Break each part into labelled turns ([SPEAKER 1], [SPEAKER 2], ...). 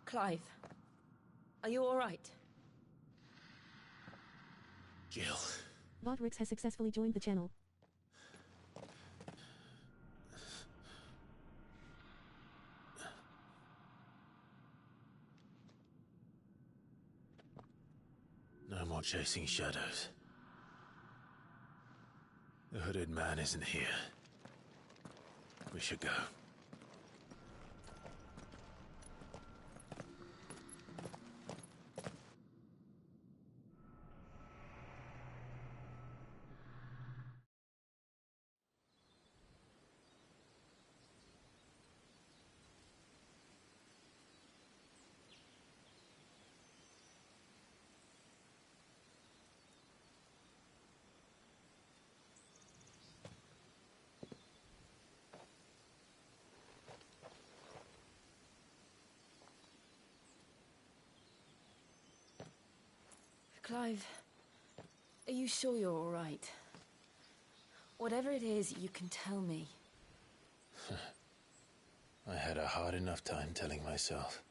[SPEAKER 1] Clive, are you alright?
[SPEAKER 2] Jill.
[SPEAKER 3] Vodrix has successfully joined the channel.
[SPEAKER 2] No more chasing shadows. The hooded man isn't here. We should go.
[SPEAKER 1] Clive, are you sure you're alright? Whatever it is, you can tell me.
[SPEAKER 2] I had a hard enough time telling myself.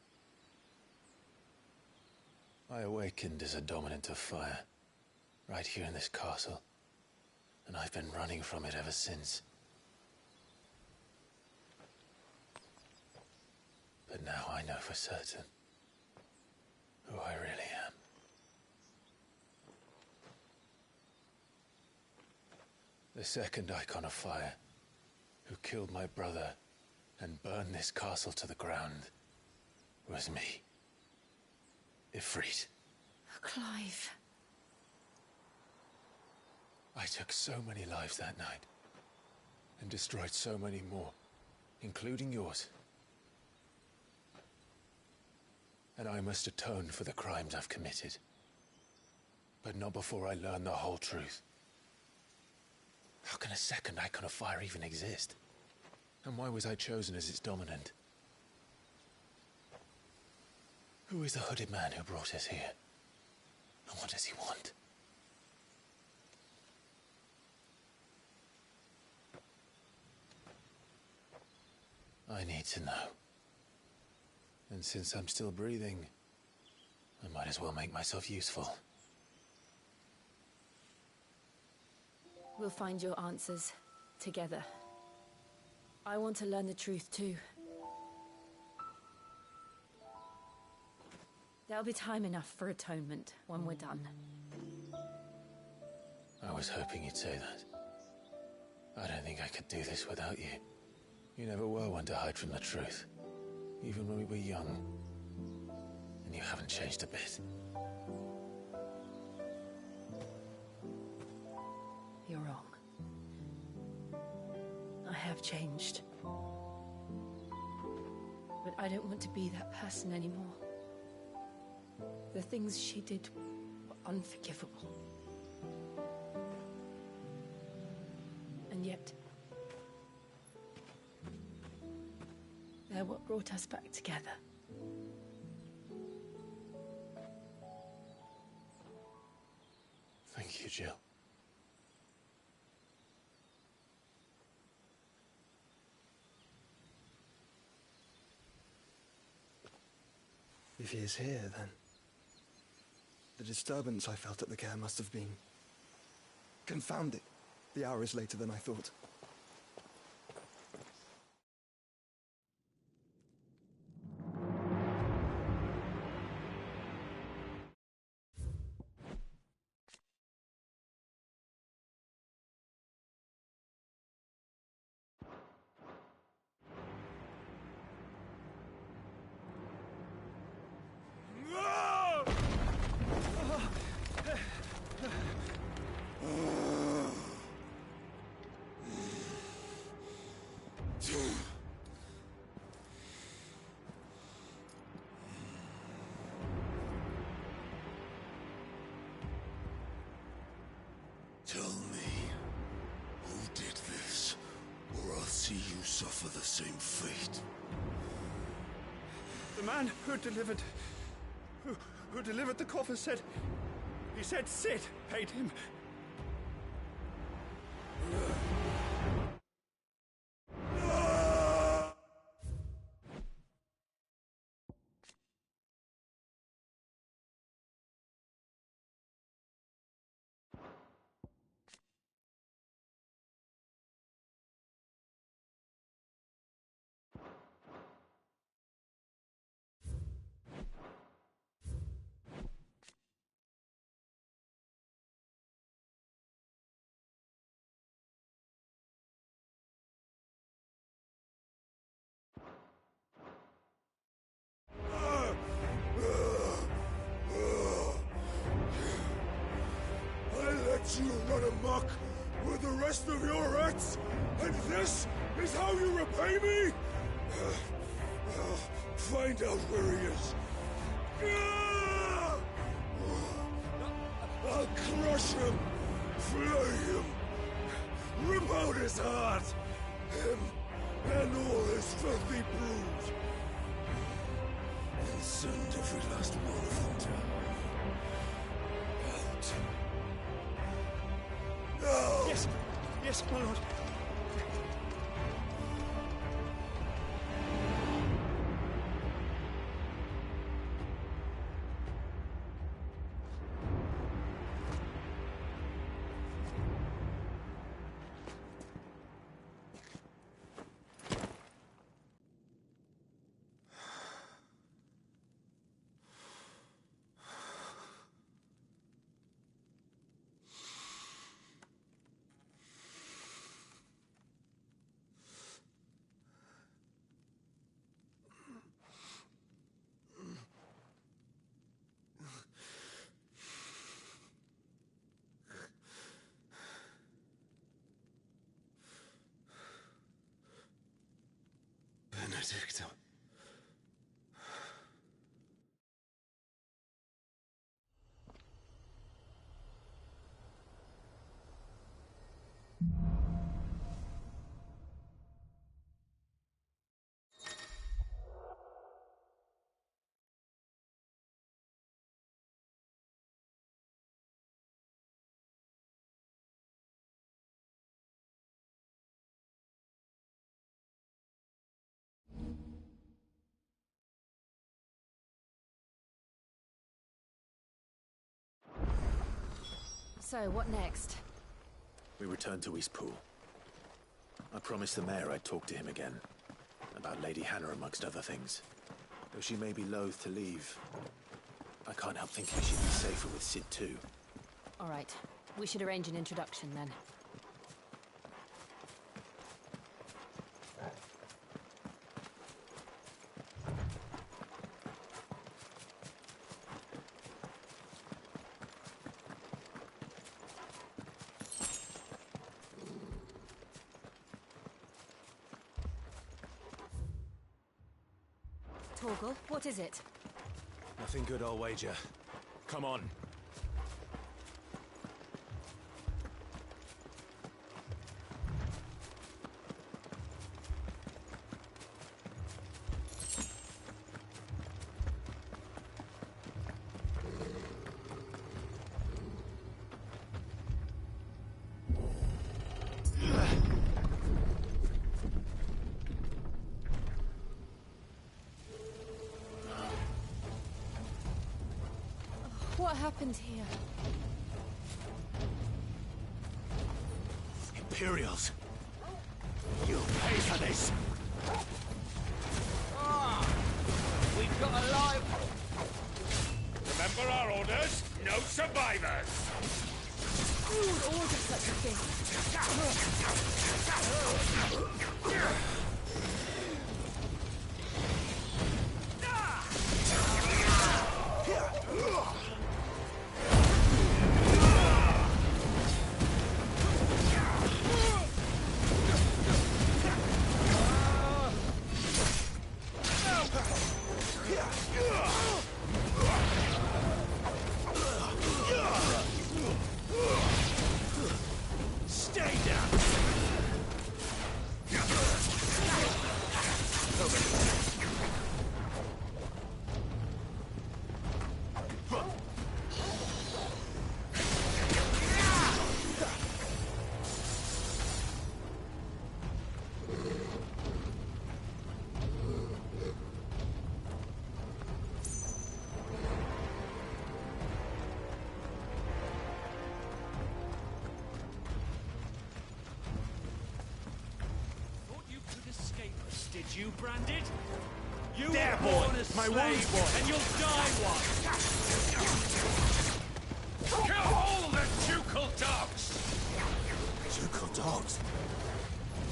[SPEAKER 2] I awakened as a dominant of fire, right here in this castle, and I've been running from it ever since. But now I know for certain who I really am. The second icon of fire, who killed my brother and burned this castle to the ground, was me. Ifrit.
[SPEAKER 1] Clive.
[SPEAKER 2] I took so many lives that night, and destroyed so many more, including yours. And I must atone for the crimes I've committed. But not before I learn the whole truth. How can a second icon of fire even exist? And why was I chosen as its dominant? Who is the hooded man who brought us here? And what does he want? I need to know. And since I'm still breathing, I might as well make myself useful.
[SPEAKER 1] We'll find your answers together. I want to learn the truth too. There'll be time enough for atonement when we're done.
[SPEAKER 2] I was hoping you'd say that. I don't think I could do this without you. You never were one to hide from the truth, even when we were young. And you haven't changed a bit.
[SPEAKER 1] You're wrong. I have changed. But I don't want to be that person anymore. The things she did were unforgivable. And yet, they're what brought us back together.
[SPEAKER 2] Thank you, Jill.
[SPEAKER 4] If he is here, then the disturbance I felt at the care must have been... confounded. The hour is later than I thought.
[SPEAKER 5] Tell me, who did this, or I'll see you suffer the same fate.
[SPEAKER 4] The man who delivered the coffer said... He said Sid paid him.
[SPEAKER 5] let you run amok with the rest of your rats, and this is how you repay me? Find out where he is. I'll crush him, flay him, rip out his heart, him and all his filthy brood, and send every last one of them out. No!
[SPEAKER 4] Yes, yes, my lord.
[SPEAKER 5] Benedicta.
[SPEAKER 1] So, what next?
[SPEAKER 2] We return to Eastpool. I promised the mayor I'd talk to him again. About Lady Hannah, amongst other things. Though she may be loath to leave, I can't help thinking she'd be safer with Sid too.
[SPEAKER 1] All right. We should arrange an introduction then. Torgal, what is it?
[SPEAKER 2] Nothing good, I'll wager. Come on.
[SPEAKER 1] What happened here?
[SPEAKER 2] Imperials! You'll pay for this!
[SPEAKER 6] We've got a live... Remember our orders? No survivors!
[SPEAKER 1] Who would order such a thing?
[SPEAKER 6] Did you, Branded? You
[SPEAKER 2] There,
[SPEAKER 6] were born
[SPEAKER 2] boy.
[SPEAKER 6] a
[SPEAKER 2] My
[SPEAKER 6] slave,
[SPEAKER 2] wound's boy.
[SPEAKER 6] and you'll die one. Kill all the ducal dogs!
[SPEAKER 2] Ducal dogs?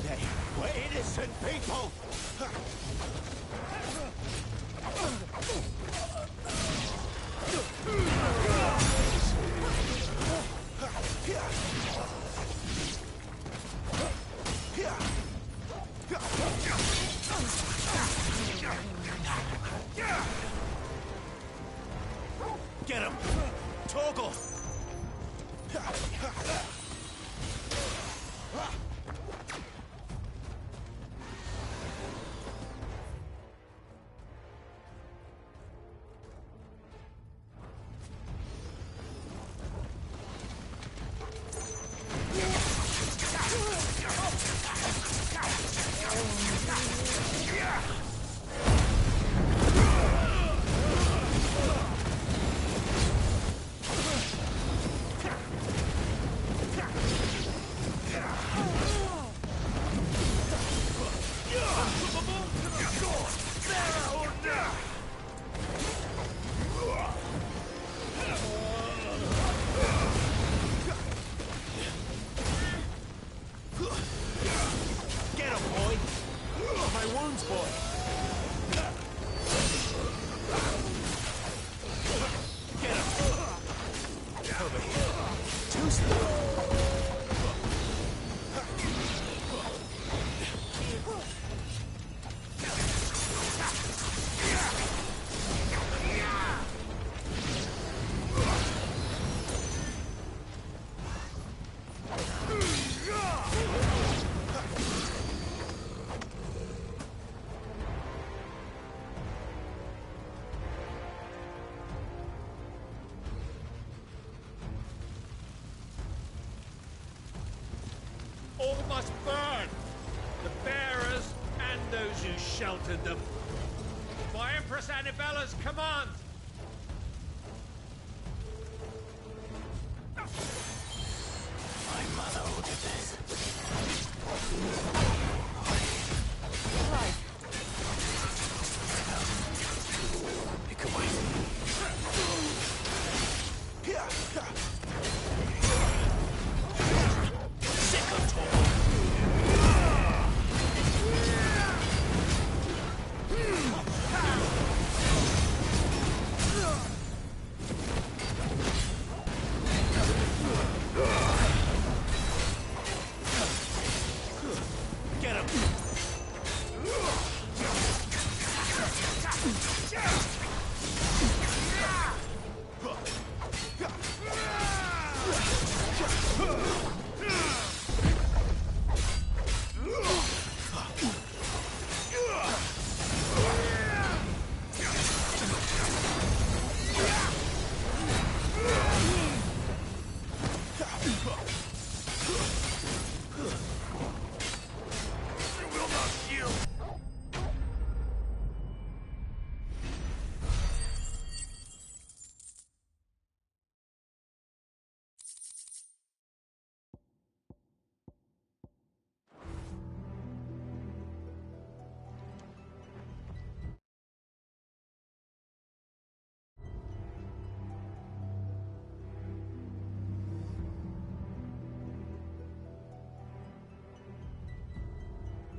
[SPEAKER 2] They were innocent people! Get him! Toggle!
[SPEAKER 6] All must burn! The bearers and those who sheltered them. By Empress Annibella's command!
[SPEAKER 2] My mother ordered this.
[SPEAKER 1] Clive,
[SPEAKER 2] It could wait. Get him!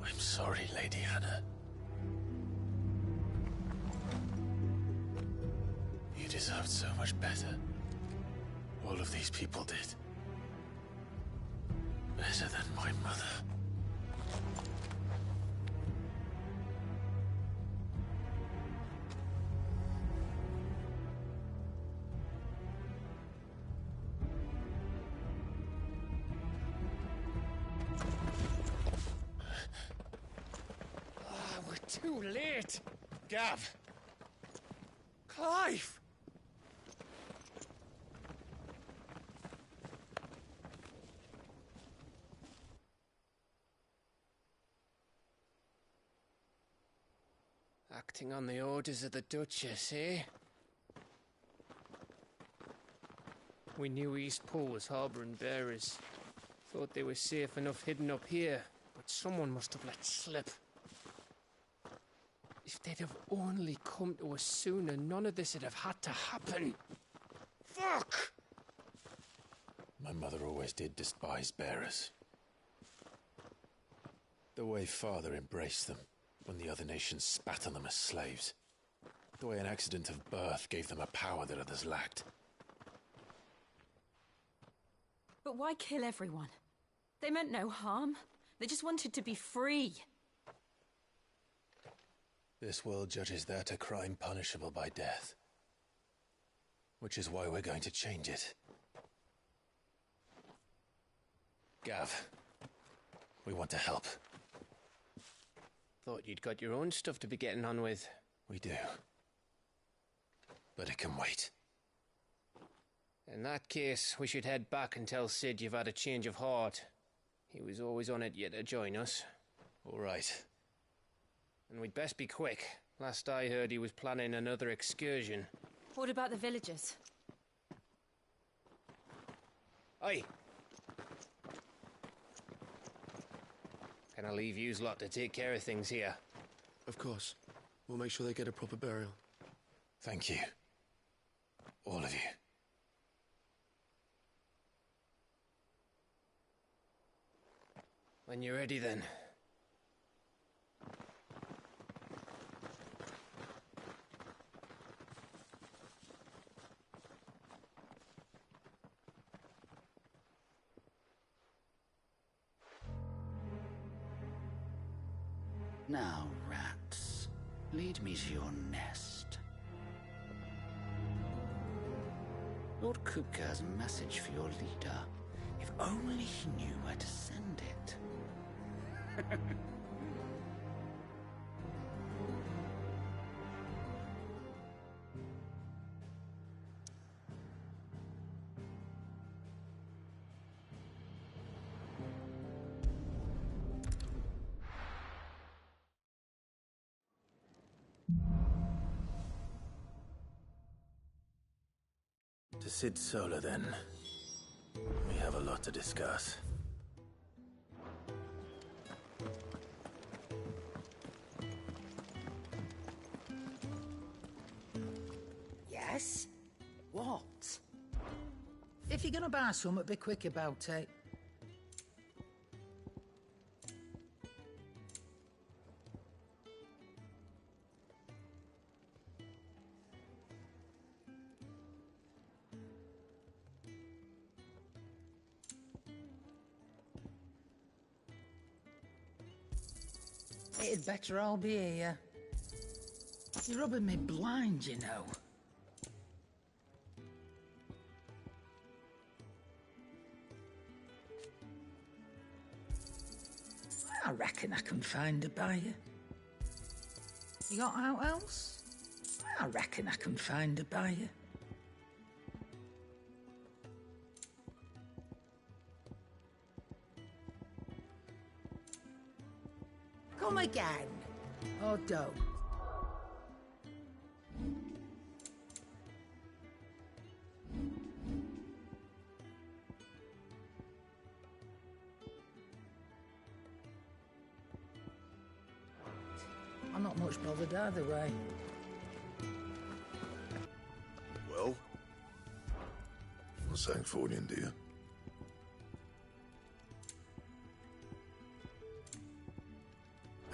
[SPEAKER 2] I'm sorry, Lady Hannah. You deserved so much better. All of these people did. Better than my mother.
[SPEAKER 6] Too late! Gav! Clive! Acting on the orders of the Duchess, eh? We knew East Pool was harbouring bearers. Thought they were safe enough hidden up here, but someone must have let slip. If they'd have only come to us sooner, none of this would have had to happen. Fuck!
[SPEAKER 2] My mother always did despise bearers. The way Father embraced them when the other nations spat on them as slaves. The way an accident of birth gave them a power that others lacked.
[SPEAKER 1] but why kill everyone? They meant no harm. They just wanted to be free.
[SPEAKER 2] This world judges that a crime punishable by death. which is why we're going to change it. Gav, we want to help.
[SPEAKER 6] Thought you'd got your own stuff to be getting on with.
[SPEAKER 2] We do. But it can wait.
[SPEAKER 6] In that case, we should head back and tell Sid you've had a change of heart. He was always on it yet to join us.
[SPEAKER 2] All right.
[SPEAKER 6] And we'd best be quick. Last I heard, he was planning another excursion.
[SPEAKER 1] What about the villagers?
[SPEAKER 6] Aye. Can I leave yous lot to take care of things here?
[SPEAKER 7] Of course. We'll make sure they get a proper burial.
[SPEAKER 2] Thank you. All of you.
[SPEAKER 6] When you're ready, then.
[SPEAKER 8] Now, rats, lead me to your nest. Lord Kupka has a message for your leader. If only he knew where to send it.
[SPEAKER 2] To Sid Solar, then. We have a lot to discuss.
[SPEAKER 9] Yes? What? If you're gonna buy something, be quick about it. It'd better all be here. You're rubbing me blind, you know. I reckon I can find a buyer. You got out else? I reckon I can find a buyer. Come again. Or don't. I'm not much bothered either way.
[SPEAKER 5] Well? What's that for you, dear?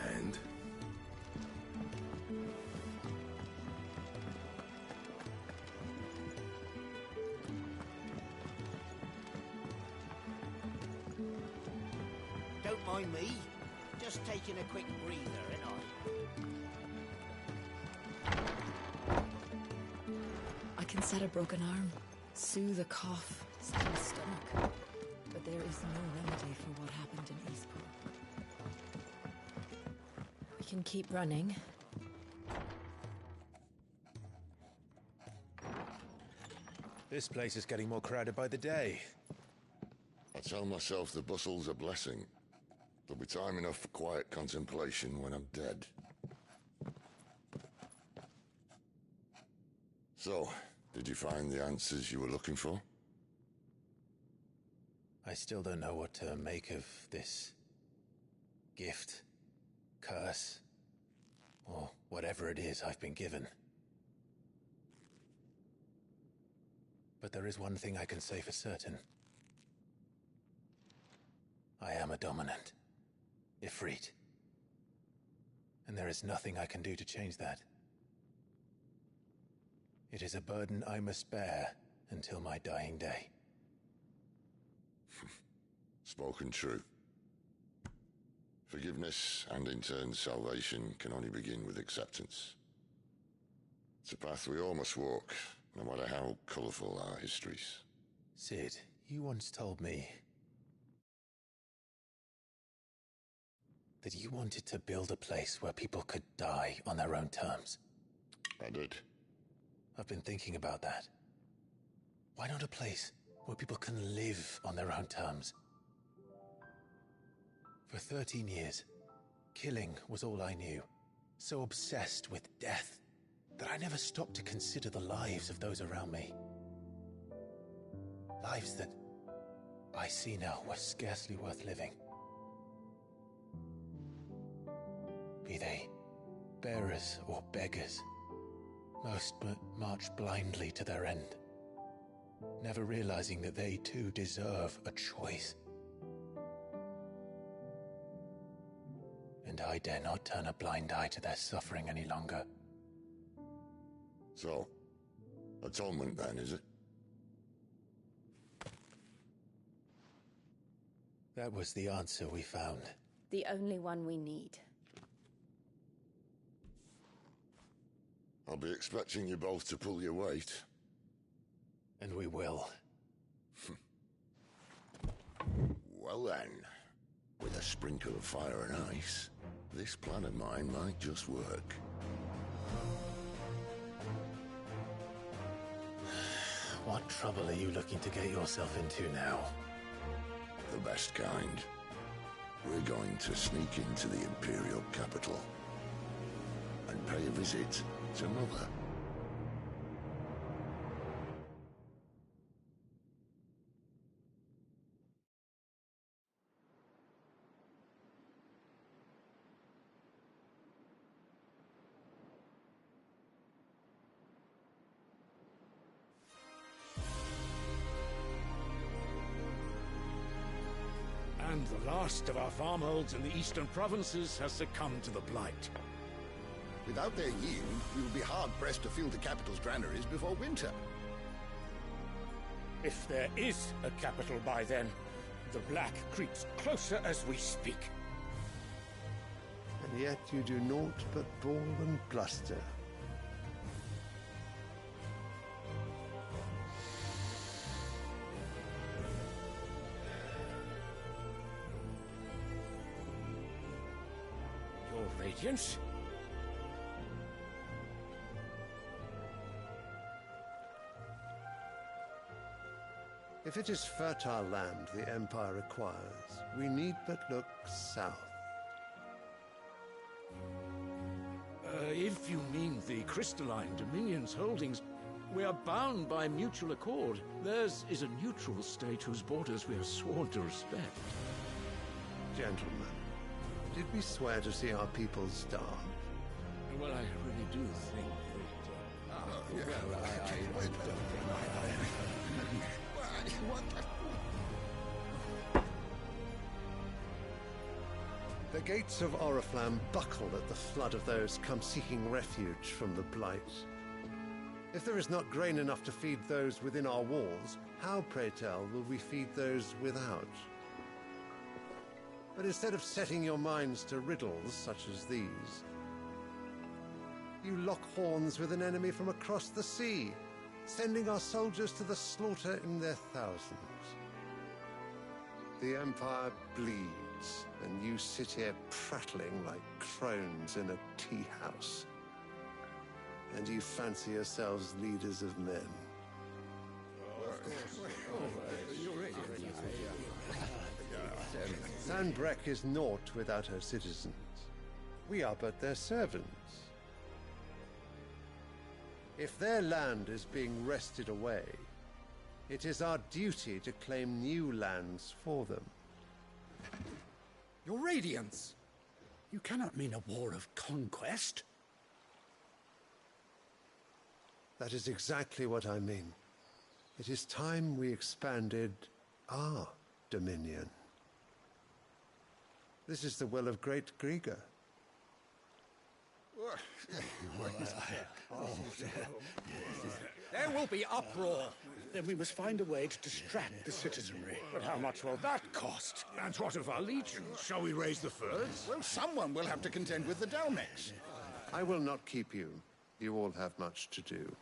[SPEAKER 5] And?
[SPEAKER 10] Don't mind me. Just taking a quick breather, ain't
[SPEAKER 1] I can set a broken arm, soothe a cough, set a stomach. But there is no remedy for what happened in Eastport. We can keep running.
[SPEAKER 2] This place is getting more crowded by the day.
[SPEAKER 5] I tell myself the bustle's a blessing. There'll be time enough for quiet contemplation when I'm dead. So, did you find the answers you were looking for?
[SPEAKER 2] I still don't know what to make of this gift, curse, or whatever it is I've been given. But there is one thing I can say for certain. I am a dominant, Ifrit. And there is nothing I can do to change that. It is a burden I must bear until my dying day.
[SPEAKER 5] Spoken true. Forgiveness and in turn salvation can only begin with acceptance. It's a path we all must walk,
[SPEAKER 11] no matter how colourful our histories.
[SPEAKER 2] Sid, you once told me that you wanted to build a place where people could die on their own terms.
[SPEAKER 11] I did.
[SPEAKER 2] I've been thinking about that. Why not a place where people can live on their own terms? For 13 years, killing was all I knew. So obsessed with death that I never stopped to consider the lives of those around me. Lives that I see now were scarcely worth living. Be they bearers or beggars, most march blindly to their end, never realizing that they too deserve a choice. And I dare not turn a blind eye to their suffering any longer.
[SPEAKER 11] So, atonement then, is it?
[SPEAKER 2] That was the answer we found.
[SPEAKER 12] The only one we need.
[SPEAKER 11] I'll be expecting you both to pull your weight.
[SPEAKER 2] And we will.
[SPEAKER 11] Well then, with a sprinkle of fire and ice, this plan of mine might just work.
[SPEAKER 2] What trouble are you looking to get yourself into now?
[SPEAKER 11] The best kind. We're going to sneak into the Imperial capital and pay a visit to Mother.
[SPEAKER 5] And the last of our farmholds in the eastern provinces has succumbed to the blight.
[SPEAKER 13] Without their yield, we will be hard-pressed to fill the capital's granaries before winter.
[SPEAKER 5] If there is a capital by then, the black creeps closer as we speak.
[SPEAKER 14] And yet you do naught but bawl and bluster.
[SPEAKER 5] Your Radiance?
[SPEAKER 14] If it is fertile land the Empire requires, we need but look south.
[SPEAKER 5] If you mean the crystalline Dominion's holdings, we are bound by mutual accord. Theirs is a neutral state whose borders we are sworn to respect.
[SPEAKER 14] Gentlemen, did we swear to see our people starve?
[SPEAKER 5] Well, I really do think
[SPEAKER 14] The gates of Oriflamme buckle at the flood of those come seeking refuge from the blight. If there is not grain enough to feed those within our walls, how, pray tell, will we feed those without? But instead of setting your minds to riddles such as these, you lock horns with an enemy from across the sea, sending our soldiers to the slaughter in their thousands. The Empire bleeds, and you sit here prattling like crones in a tea house. And you fancy yourselves leaders of men. Sanbreque is naught without her citizens. We are but their servants. If their land is being wrested away, it is our duty to claim new lands for them.
[SPEAKER 13] Your Radiance! You cannot mean a war of conquest.
[SPEAKER 14] That is exactly what I mean. It is time we expanded our dominion. This is the will of great Grieger.
[SPEAKER 13] There will be uproar. Then we must find a way to distract the citizenry.
[SPEAKER 5] But how much will that cost? And what of our legions? Shall we raise the furs?
[SPEAKER 13] Well, someone will have to contend with the Dalmex.
[SPEAKER 14] I will not keep you. You all have much to do.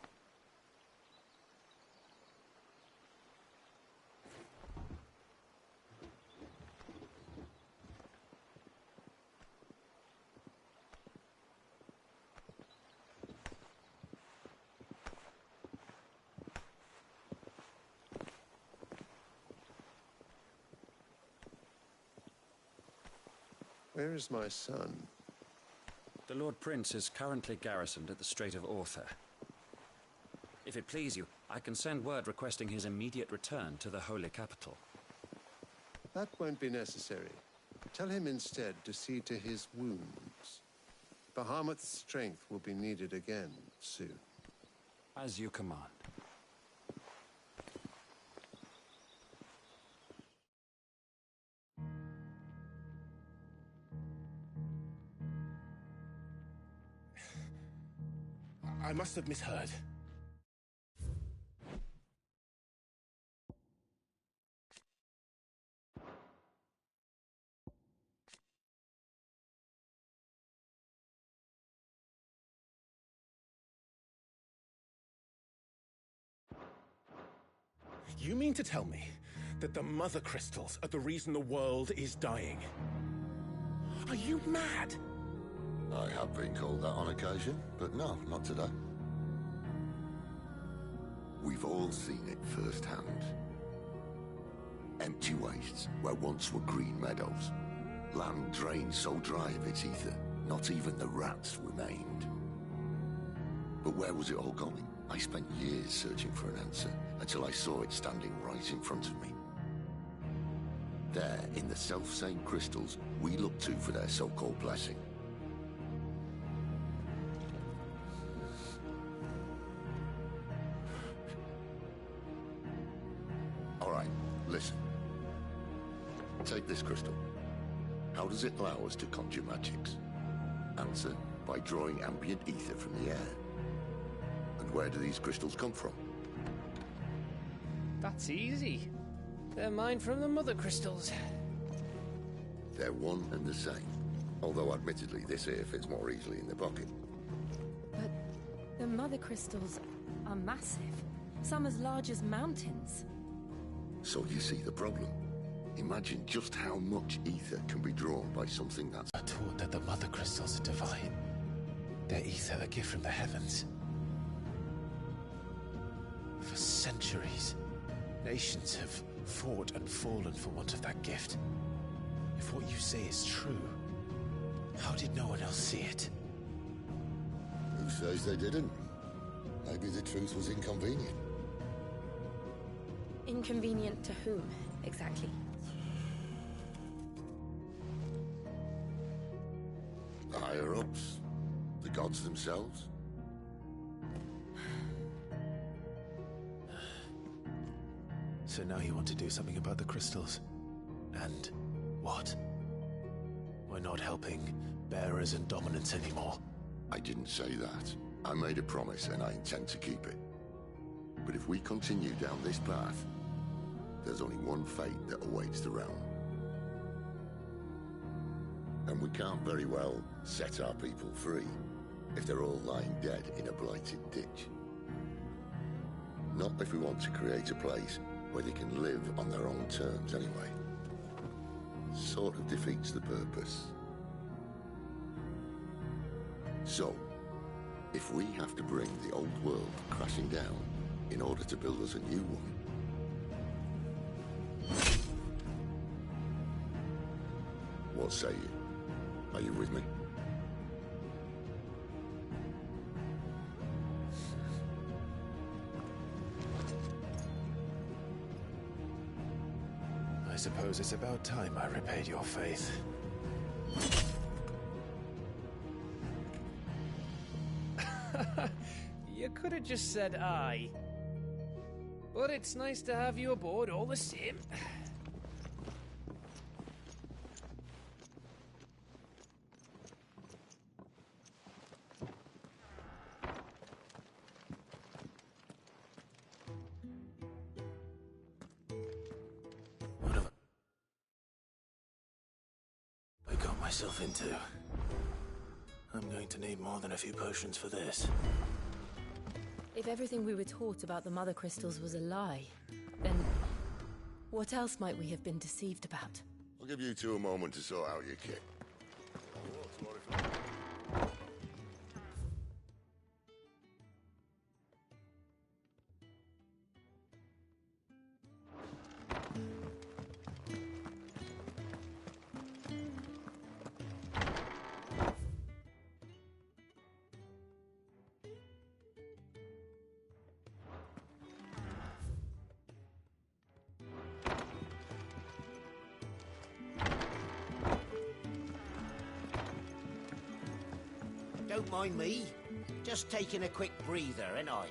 [SPEAKER 14] Where is my son?
[SPEAKER 15] The Lord Prince is currently garrisoned at the Strait of Orther. If it please you, I can send word requesting his immediate return to the Holy Capital.
[SPEAKER 14] That won't be necessary. Tell him instead to see to his wounds. Bahamut's strength will be needed again soon.
[SPEAKER 15] As you command.
[SPEAKER 2] I must have misheard. You mean to tell me that the Mother Crystals are the reason the world is dying? Are you mad?
[SPEAKER 11] I have been called that on occasion, but no, not today. We've all seen it firsthand. Empty wastes where once were green meadows. Land drained so dry of its ether, not even the rats remained. But where was it all going? I spent years searching for an answer, until I saw it standing right in front of me. There, in the self-same crystals we look to for their so-called blessing. All right, listen. Take this crystal. How does it allow us to conjure magics? Answer, by drawing ambient ether from the air. And where do these crystals come from?
[SPEAKER 6] That's easy. They're mine from the Mother Crystals.
[SPEAKER 11] They're one and the same. Although admittedly this here fits more easily in the pocket.
[SPEAKER 12] But the Mother Crystals are massive. Some as large as mountains.
[SPEAKER 11] So you see the problem. Imagine just how much ether can be drawn by something that's...
[SPEAKER 2] I'm taught that the Mother Crystals are divine. Their ether a gift from the heavens. For centuries, nations have fought and fallen for want of that gift. If what you say is true, how did no one else see it?
[SPEAKER 11] Who says they didn't? Maybe the truth was inconvenient.
[SPEAKER 12] Inconvenient to whom, exactly?
[SPEAKER 11] The higher-ups? The gods themselves?
[SPEAKER 2] So now you want to do something about the crystals? And what? We're not helping bearers and dominants anymore.
[SPEAKER 11] I didn't say that. I made a promise and I intend to keep it. But if we continue down this path, there's only one fate that awaits the realm. And we can't very well set our people free if they're all lying dead in a blighted ditch. Not if we want to create a place where they can live on their own terms anyway. Sort of defeats the purpose. So, if we have to bring the old world crashing down in order to build us a new one, what say you? Are you with me?
[SPEAKER 2] I suppose it's about time I repaid your faith.
[SPEAKER 6] You could have just said aye. But it's nice to have you aboard all the same.
[SPEAKER 2] What have I got myself into? I'm going to need more than a few potions for this.
[SPEAKER 12] If everything we were taught about the Mother Crystals was a lie, then what else might we have been deceived about?
[SPEAKER 11] I'll give you two a moment to sort out your kit.
[SPEAKER 10] don't mind me. Just taking a quick breather, ain't I?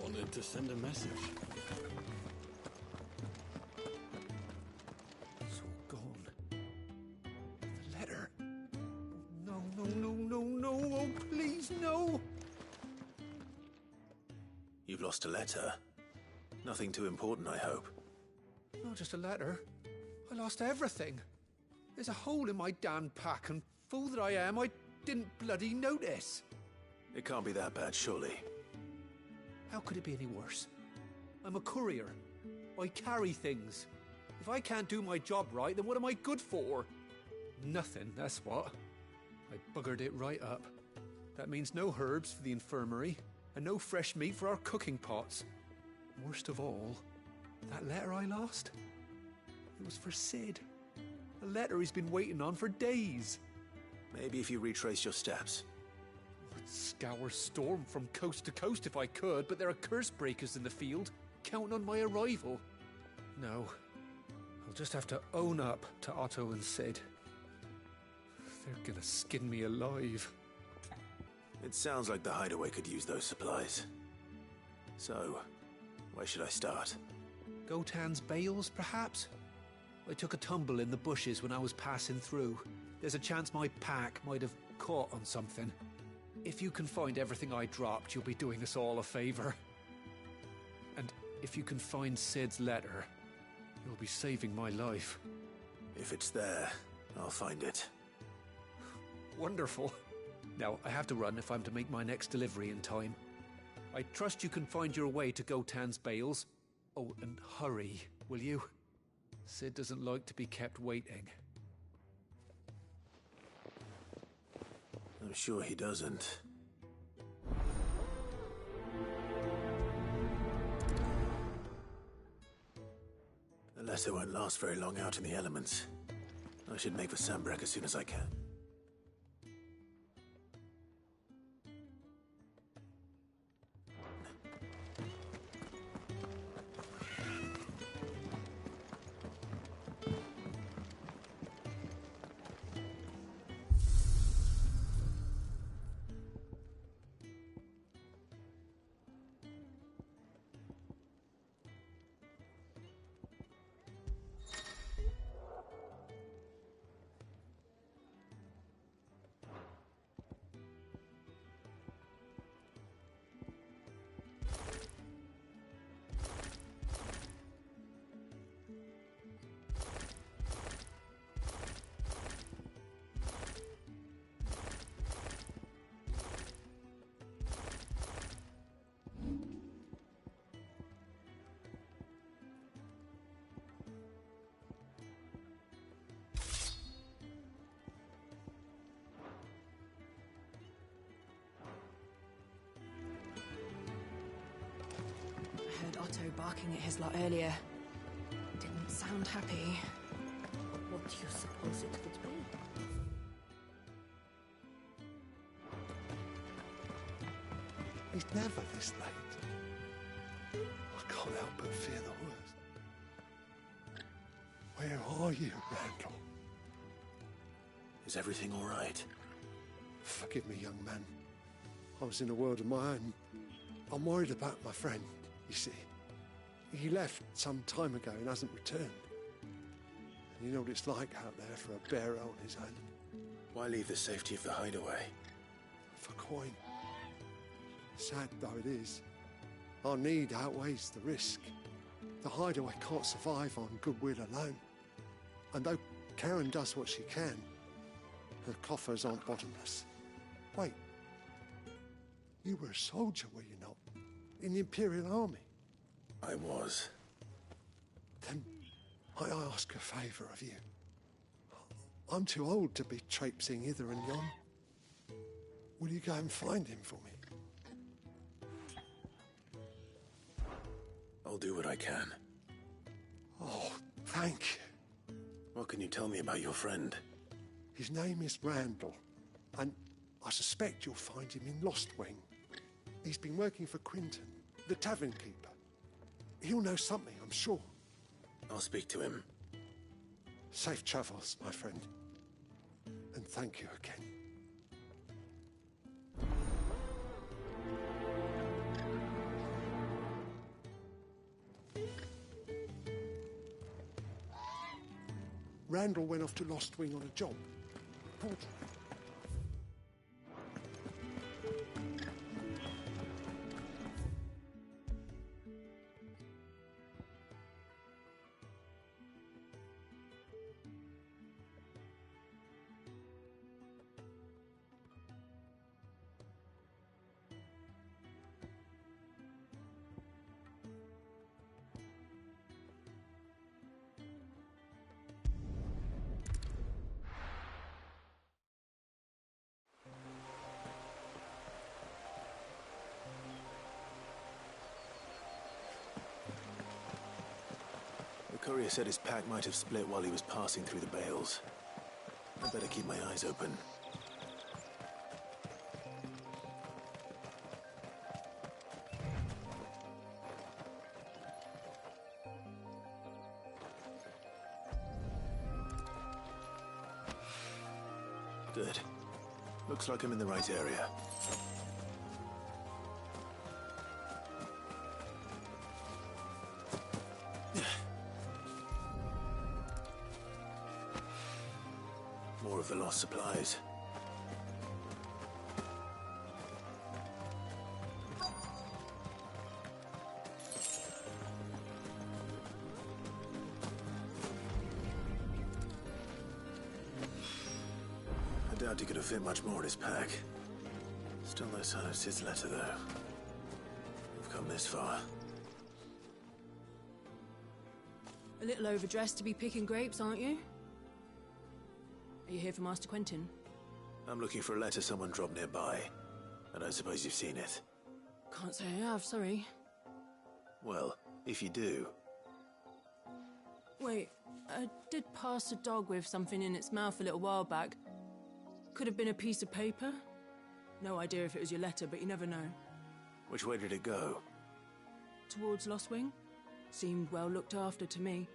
[SPEAKER 7] Wanted to send a message.
[SPEAKER 5] It's all gone. The letter. No, no, no, no, no. Oh, please, no.
[SPEAKER 2] You've lost a letter. Nothing too important, I hope.
[SPEAKER 5] Not just a letter. I lost everything. There's a hole in my damn pack, and fool that I am, I didn't bloody notice.
[SPEAKER 2] It can't be that bad, surely.
[SPEAKER 5] How could it be any worse? I'm a courier. I carry things. If I can't do my job right, then what am I good for?
[SPEAKER 2] Nothing, that's what. I buggered it right up. That means no herbs for the infirmary, and no fresh meat for our cooking pots. Worst of all, that letter I lost? It was for Sid. A letter he's been waiting on for days.
[SPEAKER 16] Maybe if you retrace your steps.
[SPEAKER 2] I'd scour Storm from coast to coast if I could, but there are curse breakers in the field, counting on my arrival. No, I'll just have to own up to Otto and Sid. They're gonna skin me alive.
[SPEAKER 16] It sounds like the hideaway could use those supplies. So, where should I start?
[SPEAKER 2] Gotan's bales, perhaps? I took a tumble in the bushes when I was passing through. There's a chance my pack might have caught on something. If you can find everything I dropped, you'll be doing us all a favor. And if you can find Sid's letter, you'll be saving my life.
[SPEAKER 16] If it's there, I'll find it.
[SPEAKER 2] Wonderful. Now, I have to run if I'm to make my next delivery in time. I trust you can find your way to Gotan's bales. Oh, and hurry, will you? Sid doesn't like to be kept waiting.
[SPEAKER 16] I'm sure he doesn't. The letter won't last very long out in the elements. I should make for Sambrek as soon as I can.
[SPEAKER 1] Otto barking at his lot earlier. Didn't sound happy.
[SPEAKER 9] What do you suppose it could be?
[SPEAKER 14] He's never this late. I can't help but fear the worst. Where are you, Randall?
[SPEAKER 16] Is everything all right?
[SPEAKER 14] Forgive me, young man. I was in a world of my own. I'm worried about my friend, you see. He left some time ago and hasn't returned. And you know what it's like out there for a bearer on his own.
[SPEAKER 16] Why leave the safety of the hideaway?
[SPEAKER 14] For coin. Sad though it is, our need outweighs the risk. The hideaway can't survive on goodwill alone. And though Karen does what she can, her coffers aren't bottomless. Wait, you were a soldier, were you not? In the Imperial Army?
[SPEAKER 16] I was.
[SPEAKER 14] Then I ask a favour of you. I'm too old to be traipsing hither and yon. Will you go and find him for me?
[SPEAKER 16] I'll do what I can.
[SPEAKER 14] Oh, thank you.
[SPEAKER 16] What can you tell me about your friend?
[SPEAKER 14] His name is Randall, and I suspect you'll find him in Lost Wing. He's been working for Quinton, the tavern keeper. He'll know something, I'm sure.
[SPEAKER 16] I'll speak to him.
[SPEAKER 14] Safe travels, my friend. And thank you again. Randall went off to Lost Wing on a job.
[SPEAKER 16] Courier said his pack might have split while he was passing through the bales. I better keep my eyes open. Good. Looks like I'm in the right area. More of the lost supplies. I doubt he could have fit much more in his pack. Still no sign of Sid's letter, though. We've come this far.
[SPEAKER 17] A little overdressed to be picking grapes, aren't you? Are you here for Master Quentin?
[SPEAKER 16] I'm looking for a letter someone dropped nearby. I don't suppose you've seen it.
[SPEAKER 17] Can't say I have, sorry.
[SPEAKER 16] Well, if you do...
[SPEAKER 17] Wait, I did pass a dog with something in its mouth a little while back. Could have been a piece of paper. No idea if it was your letter, but you never know.
[SPEAKER 16] Which way did it go?
[SPEAKER 17] Towards Lostwing? Seemed well looked after to me.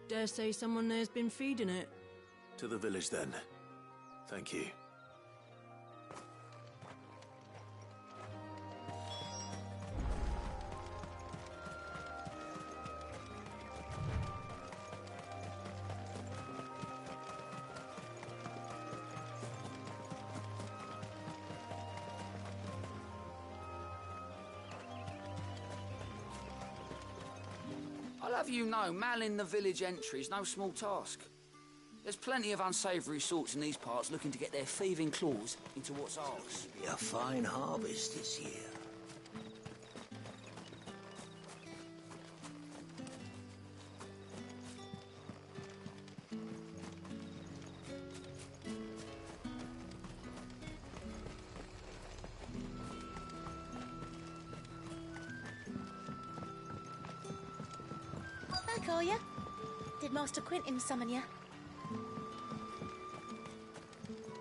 [SPEAKER 17] Dare say someone there's been feeding it.
[SPEAKER 16] To the village, then. Thank you.
[SPEAKER 8] I'll have you know, manning the village entry is no small task. There's plenty of unsavoury sorts in these parts looking to get their thieving claws into what's ours.
[SPEAKER 10] Be a fine harvest this year.
[SPEAKER 18] Back, are you? Did Master Quentin summon you?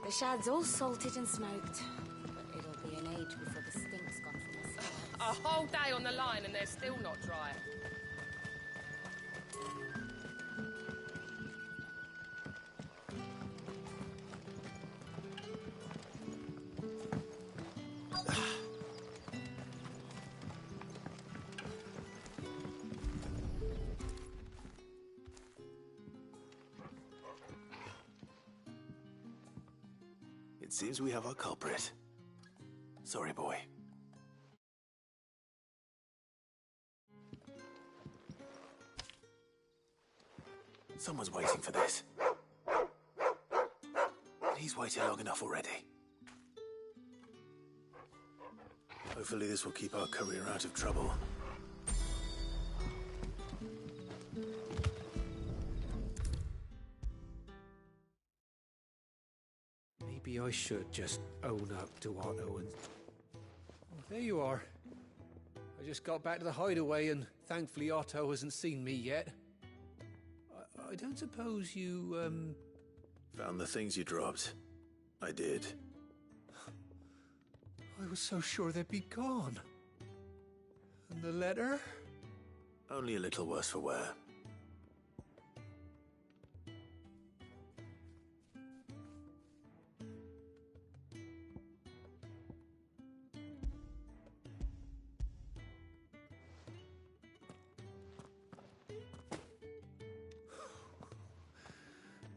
[SPEAKER 19] The shad's all salted and smoked, but it'll be an age before the stink's gone from us.
[SPEAKER 20] A whole day on the line and they're still not dry.
[SPEAKER 16] It seems we have our culprit. Sorry, boy. Someone's waiting for this. He's waited long enough already. Hopefully this will keep our courier out of trouble.
[SPEAKER 6] Maybe I should just own up to Otto and... Oh, there you are. I just got back to the hideaway and thankfully Otto hasn't seen me yet. I don't suppose you,
[SPEAKER 16] Found the things you dropped. I did.
[SPEAKER 6] I was so sure they'd be gone. And the letter?
[SPEAKER 16] Only a little worse for wear.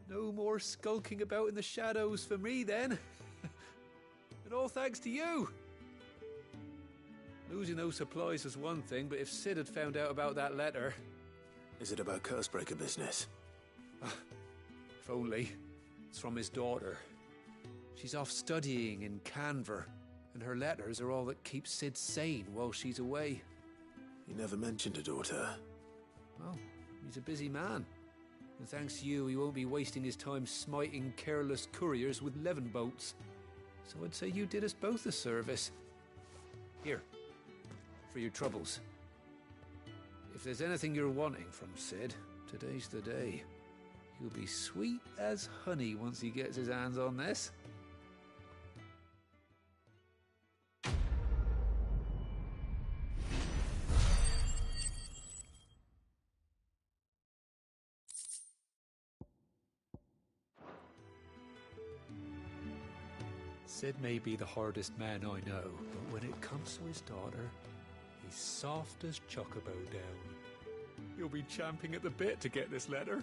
[SPEAKER 6] No more skulking about in the shadows for me, then. And all thanks to you. Losing those supplies was one thing, but if Sid had found out about that letter...
[SPEAKER 16] Is it about Cursebreaker business?
[SPEAKER 6] If only. It's from his daughter. She's off studying in Canver, and her letters are all that keeps Sid sane while she's away.
[SPEAKER 16] You never mentioned a daughter.
[SPEAKER 6] Well, he's a busy man. And thanks to you, he won't be wasting his time smiting careless couriers with levin boats. So I'd say you did us both a service. Here, for your troubles. If there's anything you're wanting from Sid, Today's the day. He'll be sweet as honey once he gets his hands on this. Sid may be the hardest man I know, but when it comes to his daughter, he's soft as chocobo down. He'll be champing at the bit to get this letter.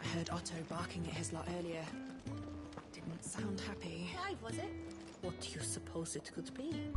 [SPEAKER 1] I heard Otto barking at his lot earlier. Didn't sound happy.
[SPEAKER 18] Clive, was it? What do you suppose it could be?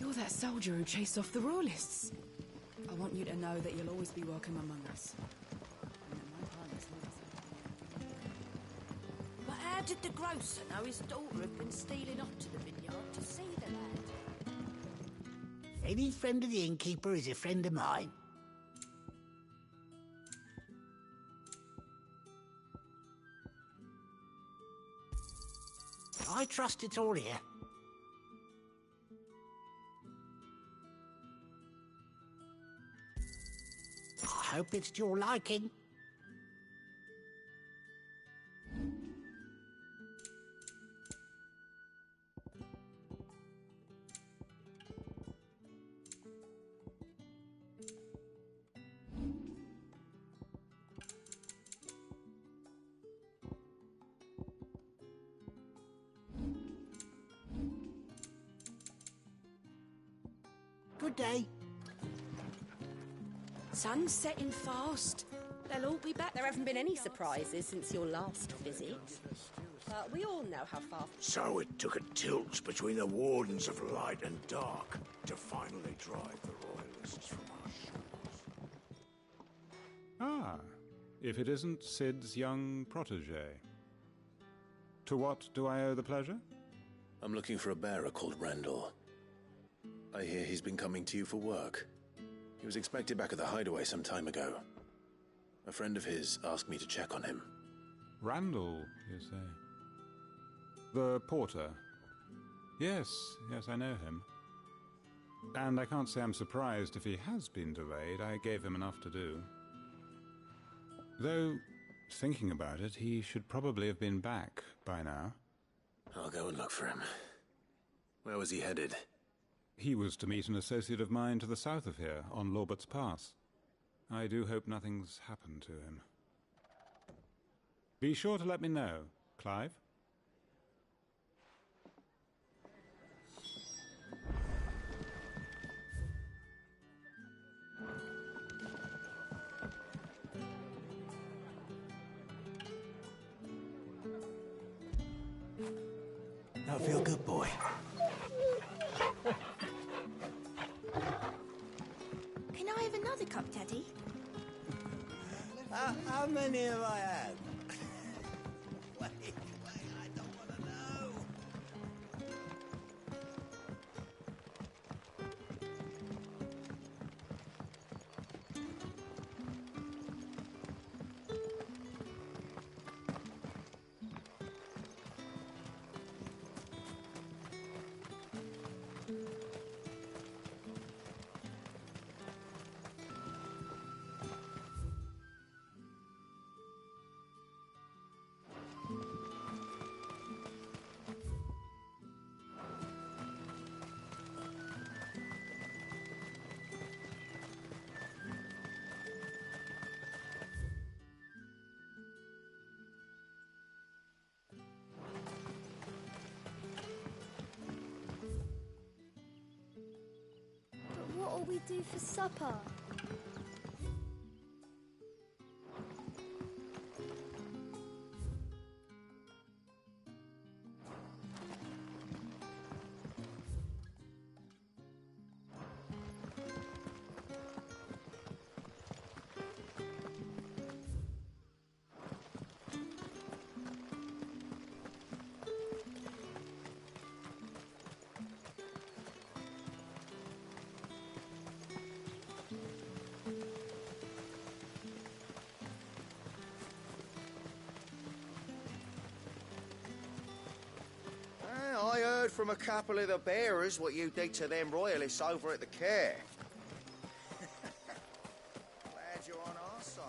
[SPEAKER 1] You're that soldier who chased off the royalists. I want you to know that you'll always be welcome among us.
[SPEAKER 10] But how did the grocer know his daughter had been stealing up to the vineyard to see the lad?
[SPEAKER 21] Any friend of the innkeeper is a friend of mine. I trust it's all here. I hope it's to your liking. Good day.
[SPEAKER 18] Sun's setting fast. They'll all be back. There haven't been any surprises since your last visit. But we all know how far...
[SPEAKER 5] So it took a tilt between the Wardens of Light and Dark to finally drive the Royalists from our shores.
[SPEAKER 22] Ah, if it isn't Sid's young protege. To what do I owe the pleasure?
[SPEAKER 2] I'm looking for a bearer called Randall. I hear he's been coming to you for work. He was expected back at the hideaway some time ago. A friend of his asked me to check on him.
[SPEAKER 22] Randall, you say? The porter? Yes, I know him. And I can't say I'm surprised if he has been delayed. I gave him enough to do. Though, thinking about it, he should probably have been back by now.
[SPEAKER 2] I'll go and look for him. Where was he headed?
[SPEAKER 22] He was to meet an associate of mine to the south of here, on Lorbert's Pass. I do hope nothing's happened to him. Be sure to let me know, Clive.
[SPEAKER 16] feel good, boy.
[SPEAKER 10] Can I have another cup, Daddy?
[SPEAKER 21] How many have I had?
[SPEAKER 10] Wait, I don't want to know.
[SPEAKER 3] What'll we do for supper?
[SPEAKER 4] I heard from a couple of the bearers what you did to them royalists over at the Care. Glad you're on our side.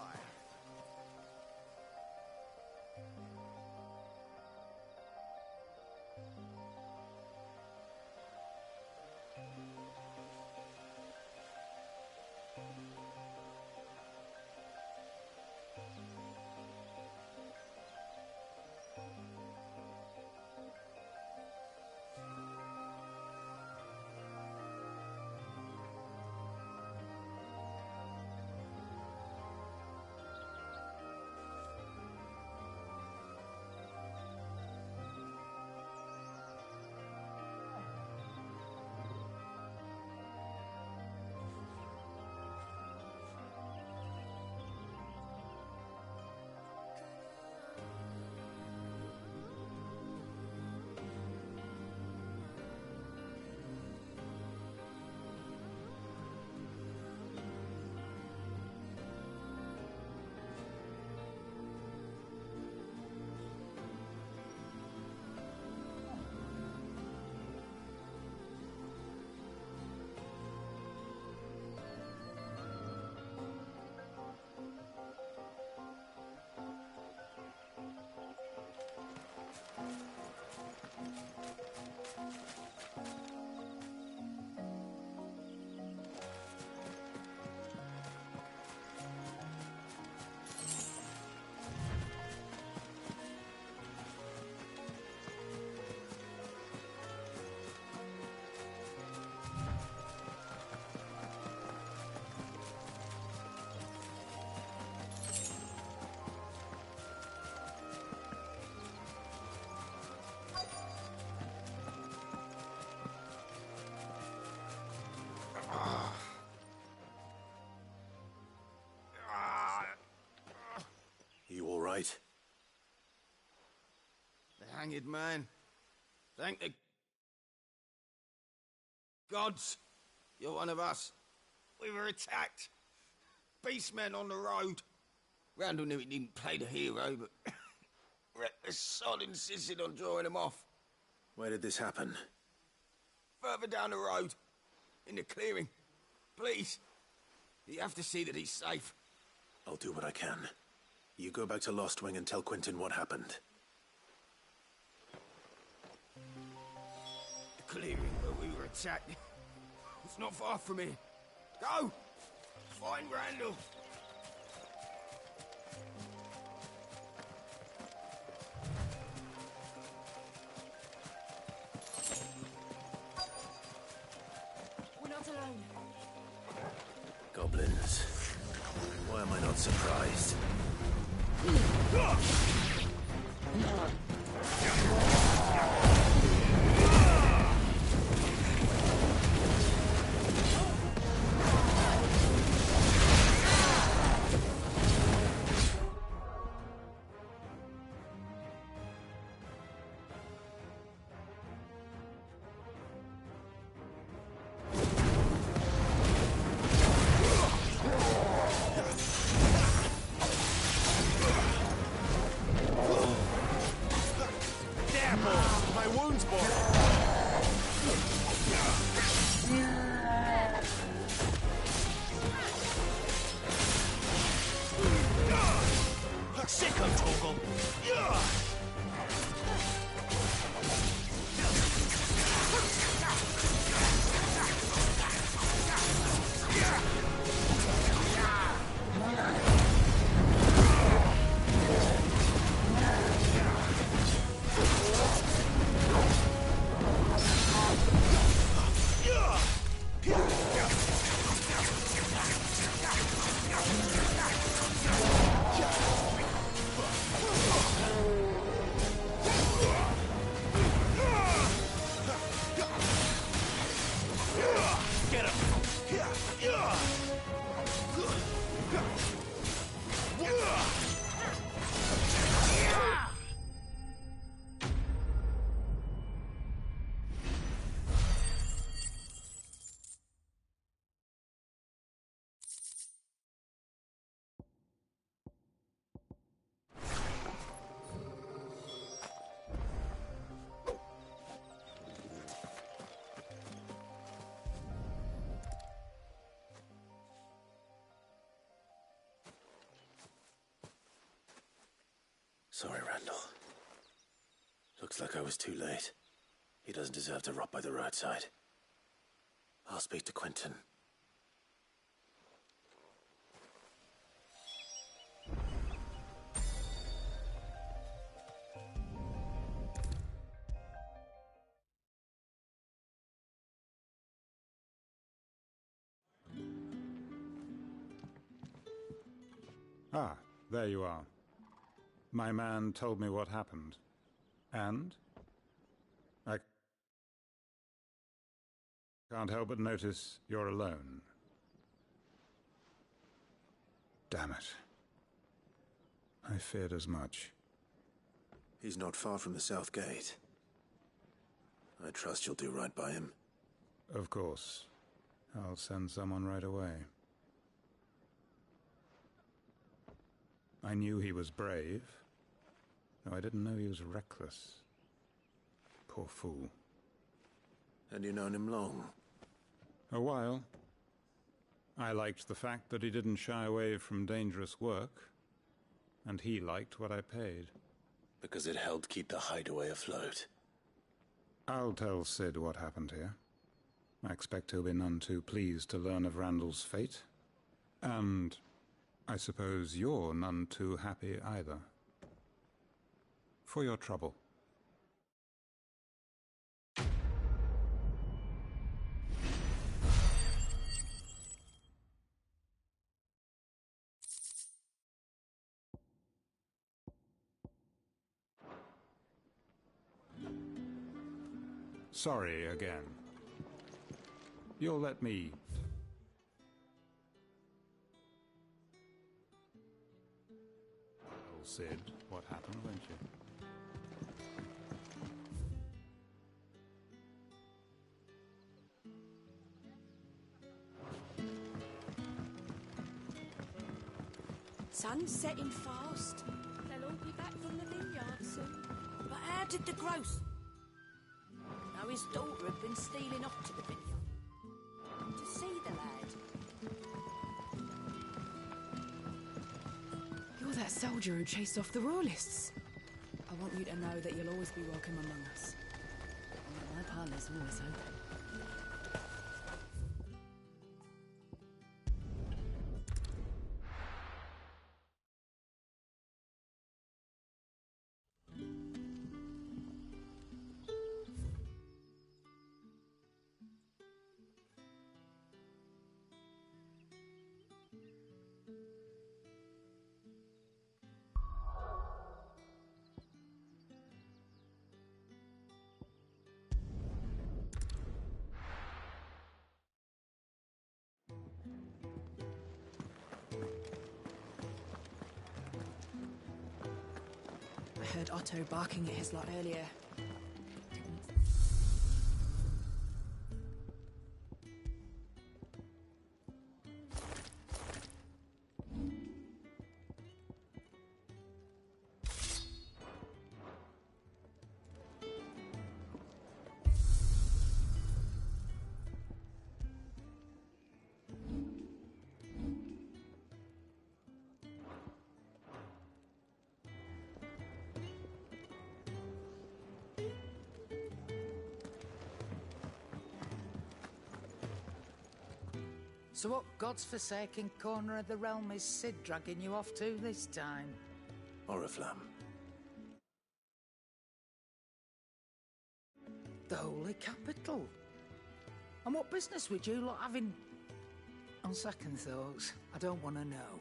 [SPEAKER 16] You all right?
[SPEAKER 4] The hanged man. Thank the gods. You're one of us. We were attacked. Beastmen on the road. Randall knew he didn't play the hero, but reckless sod insisted on drawing him off.
[SPEAKER 16] Where did this happen?
[SPEAKER 4] Further down the road. In the clearing. Please. You have to see that he's safe.
[SPEAKER 16] I'll do what I can. You go back to Lost Wing and tell Quentin what happened.
[SPEAKER 4] The clearing where we were attacked. It's not far from here. Go! Find Randall!
[SPEAKER 10] We're not alone.
[SPEAKER 16] Goblins. Why am I not surprised? Sorry, Randall. Looks like I was too late. He doesn't deserve to rot by the roadside. I'll speak to Quentin.
[SPEAKER 22] Ah, there you are. My man told me what happened. And? I can't help but notice you're alone. Damn it. I feared as much.
[SPEAKER 16] He's not far from the South Gate. I trust you'll do right by him.
[SPEAKER 22] Of course. I'll send someone right away. I knew he was brave, though I didn't know he was reckless. Poor fool.
[SPEAKER 16] And you known him long?
[SPEAKER 22] A while. I liked the fact that he didn't shy away from dangerous work, and he liked what I paid.
[SPEAKER 16] Because it helped keep the hideaway afloat.
[SPEAKER 22] I'll tell Sid what happened here. I expect he'll be none too pleased to learn of Randall's fate. And I suppose you're none too happy either. For your trouble. Sorry again. You'll let me... tell Sid what happened, won't you?
[SPEAKER 10] Sun's setting fast. They'll all be back from the vineyard soon. But how did the gross... Now his daughter had been stealing off to the vineyard. To see the lad.
[SPEAKER 1] You're that soldier who chased off the royalists. I want you to know that you'll always be welcome among us. And that my parlour's always open. I heard Otto barking at his lot earlier.
[SPEAKER 9] So what god's-forsaken corner of the realm is Sid dragging you off to this time?
[SPEAKER 16] Oriflamme.
[SPEAKER 9] The Holy Capital. And what business would you lot having... On second thoughts, I don't want to know.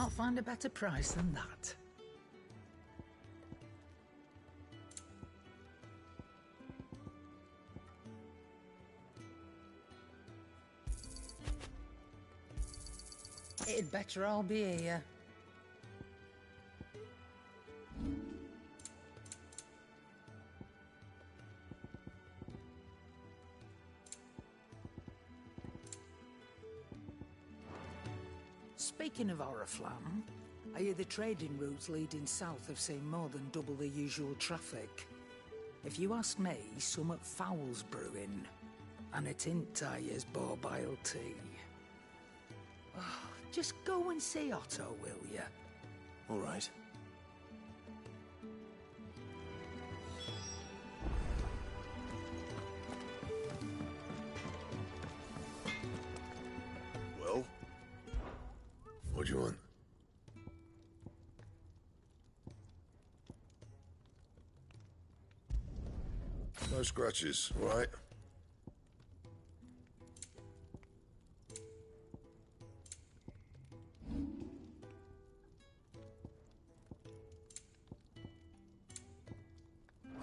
[SPEAKER 9] Can't find a better price than that. It'd better all be here. Speaking of Oriflamme, I hear the trading routes leading south have seen more than double the usual traffic. If you ask me, somewhat foul's brewing, and a tint tire's borbile tea. Oh, just go and see Otto, will you?
[SPEAKER 16] All right.
[SPEAKER 5] Well? What do you want? No scratches, all right?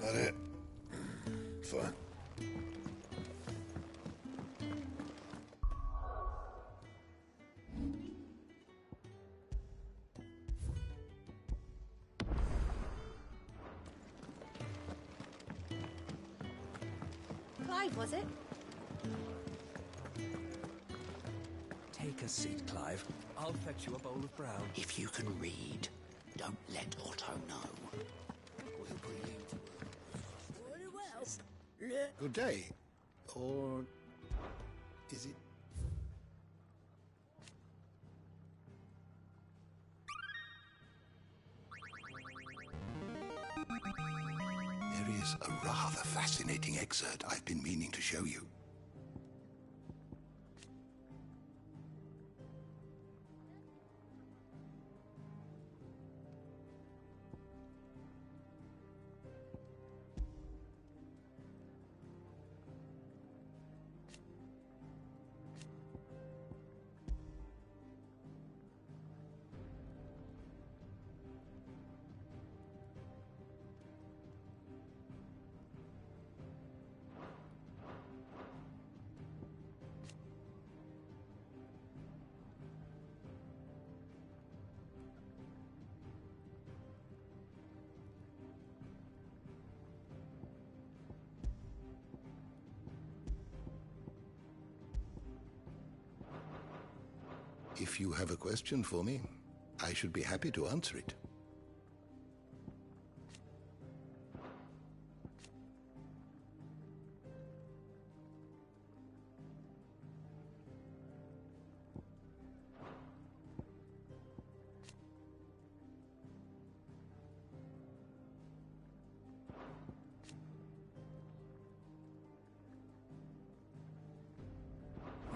[SPEAKER 5] That it? Fine.
[SPEAKER 18] Clive, was it?
[SPEAKER 3] Take a seat, Clive. I'll fetch you a bowl of brown.
[SPEAKER 21] If you can read, don't let Otto know. We'll bring you to Very well.
[SPEAKER 14] Good day. Or is it?
[SPEAKER 11] There is a rather fascinating excerpt I've been meaning to show you. If you have a question for me, I should be happy to answer it.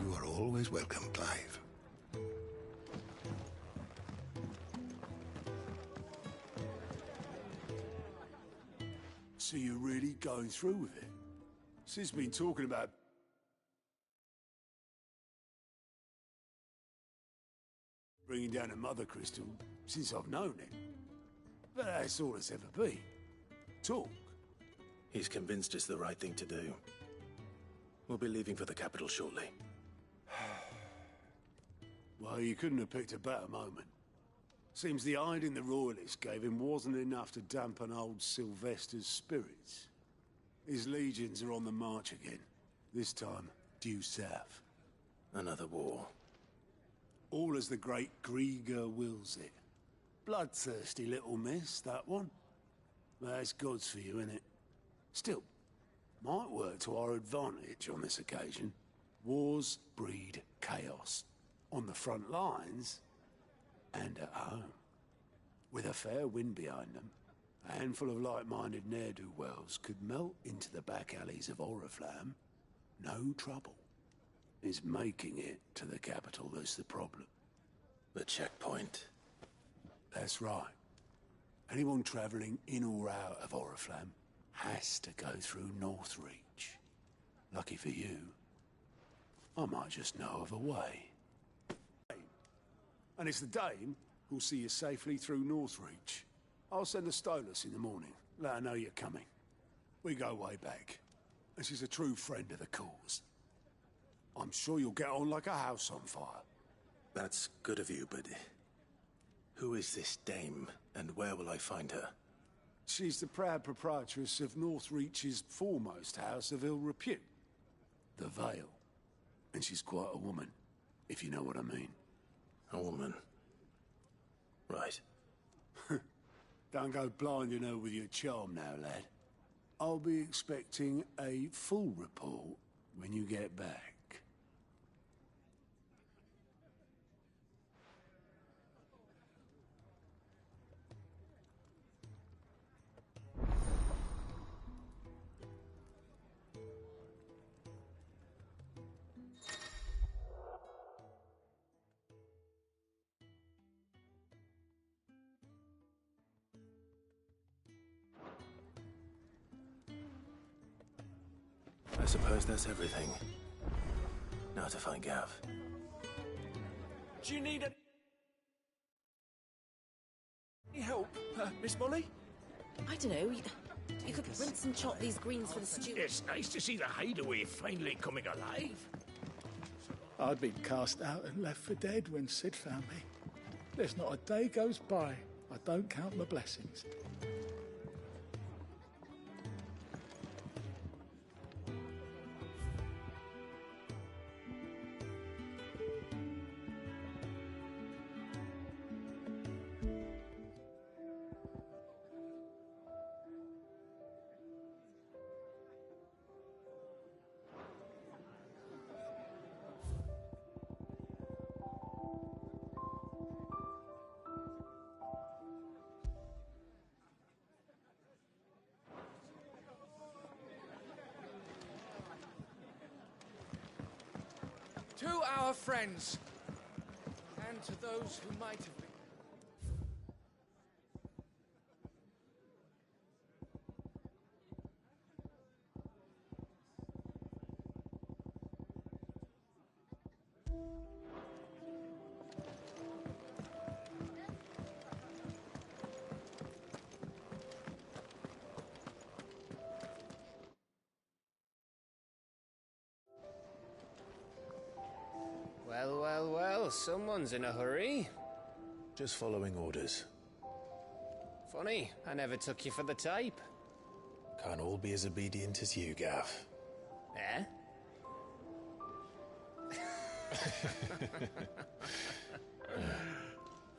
[SPEAKER 11] You are always welcome, Clive.
[SPEAKER 5] So you're really going through with it? Sid's been talking about bringing down a mother crystal since I've known him. But that's all it's ever been. Talk.
[SPEAKER 16] He's convinced it's the right thing to do. We'll be leaving for the capital shortly.
[SPEAKER 5] Well, you couldn't have picked a better moment. Seems the hiding the Royalists gave him wasn't enough to dampen old Sylvester's spirits. His legions are on the march again, this time due south.
[SPEAKER 16] Another war.
[SPEAKER 5] All as the great Grieger wills it. Bloodthirsty little miss, that one. That's God's for you, innit? Still, might work to our advantage on this occasion. Wars breed chaos. On the front lines, and at home. With a fair wind behind them, a handful of like-minded ne'er-do-wells could melt into the back alleys of Oriflamme. No trouble. It's making it to the capital that's the problem.
[SPEAKER 16] The checkpoint.
[SPEAKER 5] That's right. Anyone travelling in or out of Oriflamme has to go through Northreach. Lucky for you, I might just know of a way. And it's the dame We'll see you safely through Northreach. I'll send a Stolas in the morning. Let her know you're coming. We go way back, and she's a true friend of the cause. I'm sure you'll get on like a house on fire.
[SPEAKER 16] That's good of you, but who is this dame, and where will I find her?
[SPEAKER 5] She's the proud proprietress of Northreach's foremost house of ill repute, the Vale. And she's quite a woman, if you know what I mean.
[SPEAKER 16] A woman? Right.
[SPEAKER 5] Don't go blinding her with your charm now, lad. I'll be expecting a full report when you get back.
[SPEAKER 16] I suppose that's everything. Now to find Gav.
[SPEAKER 3] Do you need any help, Miss Molly?
[SPEAKER 10] I don't know. You could rinse and chop these greens for the stew.
[SPEAKER 13] It's nice to see the hideaway finally coming alive.
[SPEAKER 15] I'd been cast out and left for dead when Sid found me. There's not a day goes by I don't count my blessings.
[SPEAKER 6] To our friends, and to those who might have been.
[SPEAKER 23] Well, well, well, someone's in a hurry.
[SPEAKER 16] Just following orders.
[SPEAKER 23] Funny, I never took you for the type.
[SPEAKER 16] Can't all be as obedient as you, Gav.
[SPEAKER 23] Eh?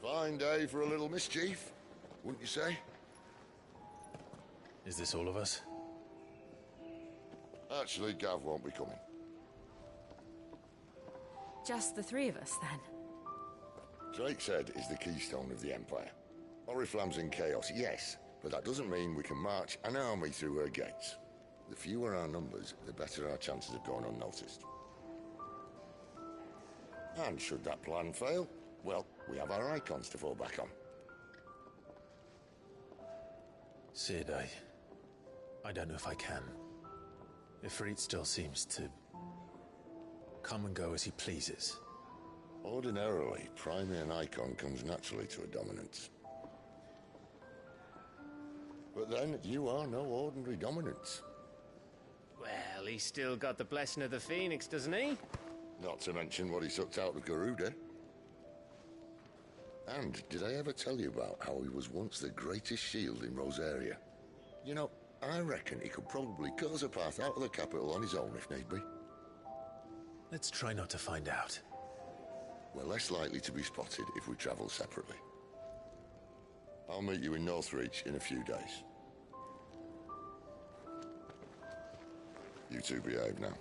[SPEAKER 11] Fine day for a little mischief, wouldn't you say?
[SPEAKER 16] Is this all of us?
[SPEAKER 11] Actually, Gav won't be coming.
[SPEAKER 12] Just the three of us, then?
[SPEAKER 11] Drake's Head is the keystone of the Empire. Oriflamme's in chaos, yes, but that doesn't mean we can march an army through her gates. The fewer our numbers, the better our chances of going unnoticed. And should that plan fail, well, we have our icons to fall back on.
[SPEAKER 16] Sid, I don't know if I can. Ifrit still seems to come and go as he pleases.
[SPEAKER 11] Ordinarily, priming an icon comes naturally to a dominance. But then, you are no ordinary dominance.
[SPEAKER 23] Well, he's still got the blessing of the Phoenix, doesn't he?
[SPEAKER 11] Not to mention what he sucked out of Garuda. And did I ever tell you about how he was once the greatest shield in Rosaria? You know, I reckon he could probably cut us a path out of the capital on his own if need be.
[SPEAKER 16] Let's try not to find out.
[SPEAKER 11] We're less likely to be spotted if we travel separately. I'll meet you in Northreach in a few days. You two behave now.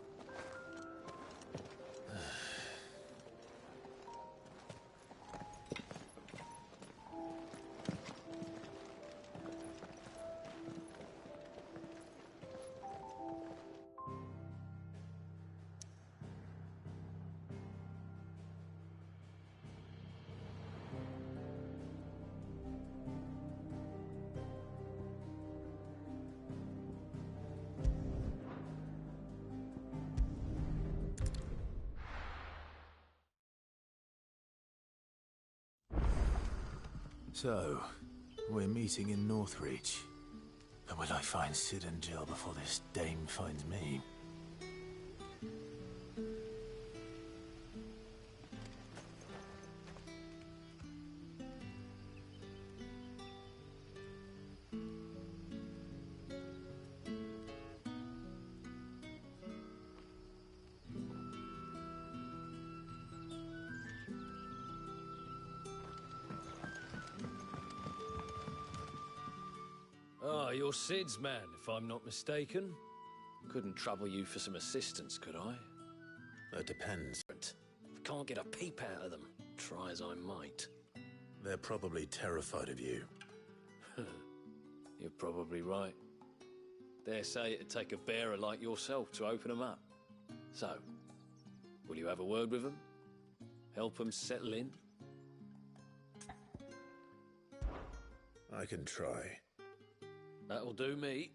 [SPEAKER 2] So, we're meeting in Northreach. But will I find Sid and Jill before this dame finds me?
[SPEAKER 7] Ah, you're Sid's man, if I'm not mistaken. Couldn't trouble you for some assistance, could I?
[SPEAKER 2] That depends.
[SPEAKER 7] Can't get a peep out of them, try as I might.
[SPEAKER 2] They're probably terrified of you.
[SPEAKER 7] You're probably right. Dare say it'd take a bearer like yourself to open them up. So, will you have a word with them? Help them settle in?
[SPEAKER 2] I can try.
[SPEAKER 7] That'll do me.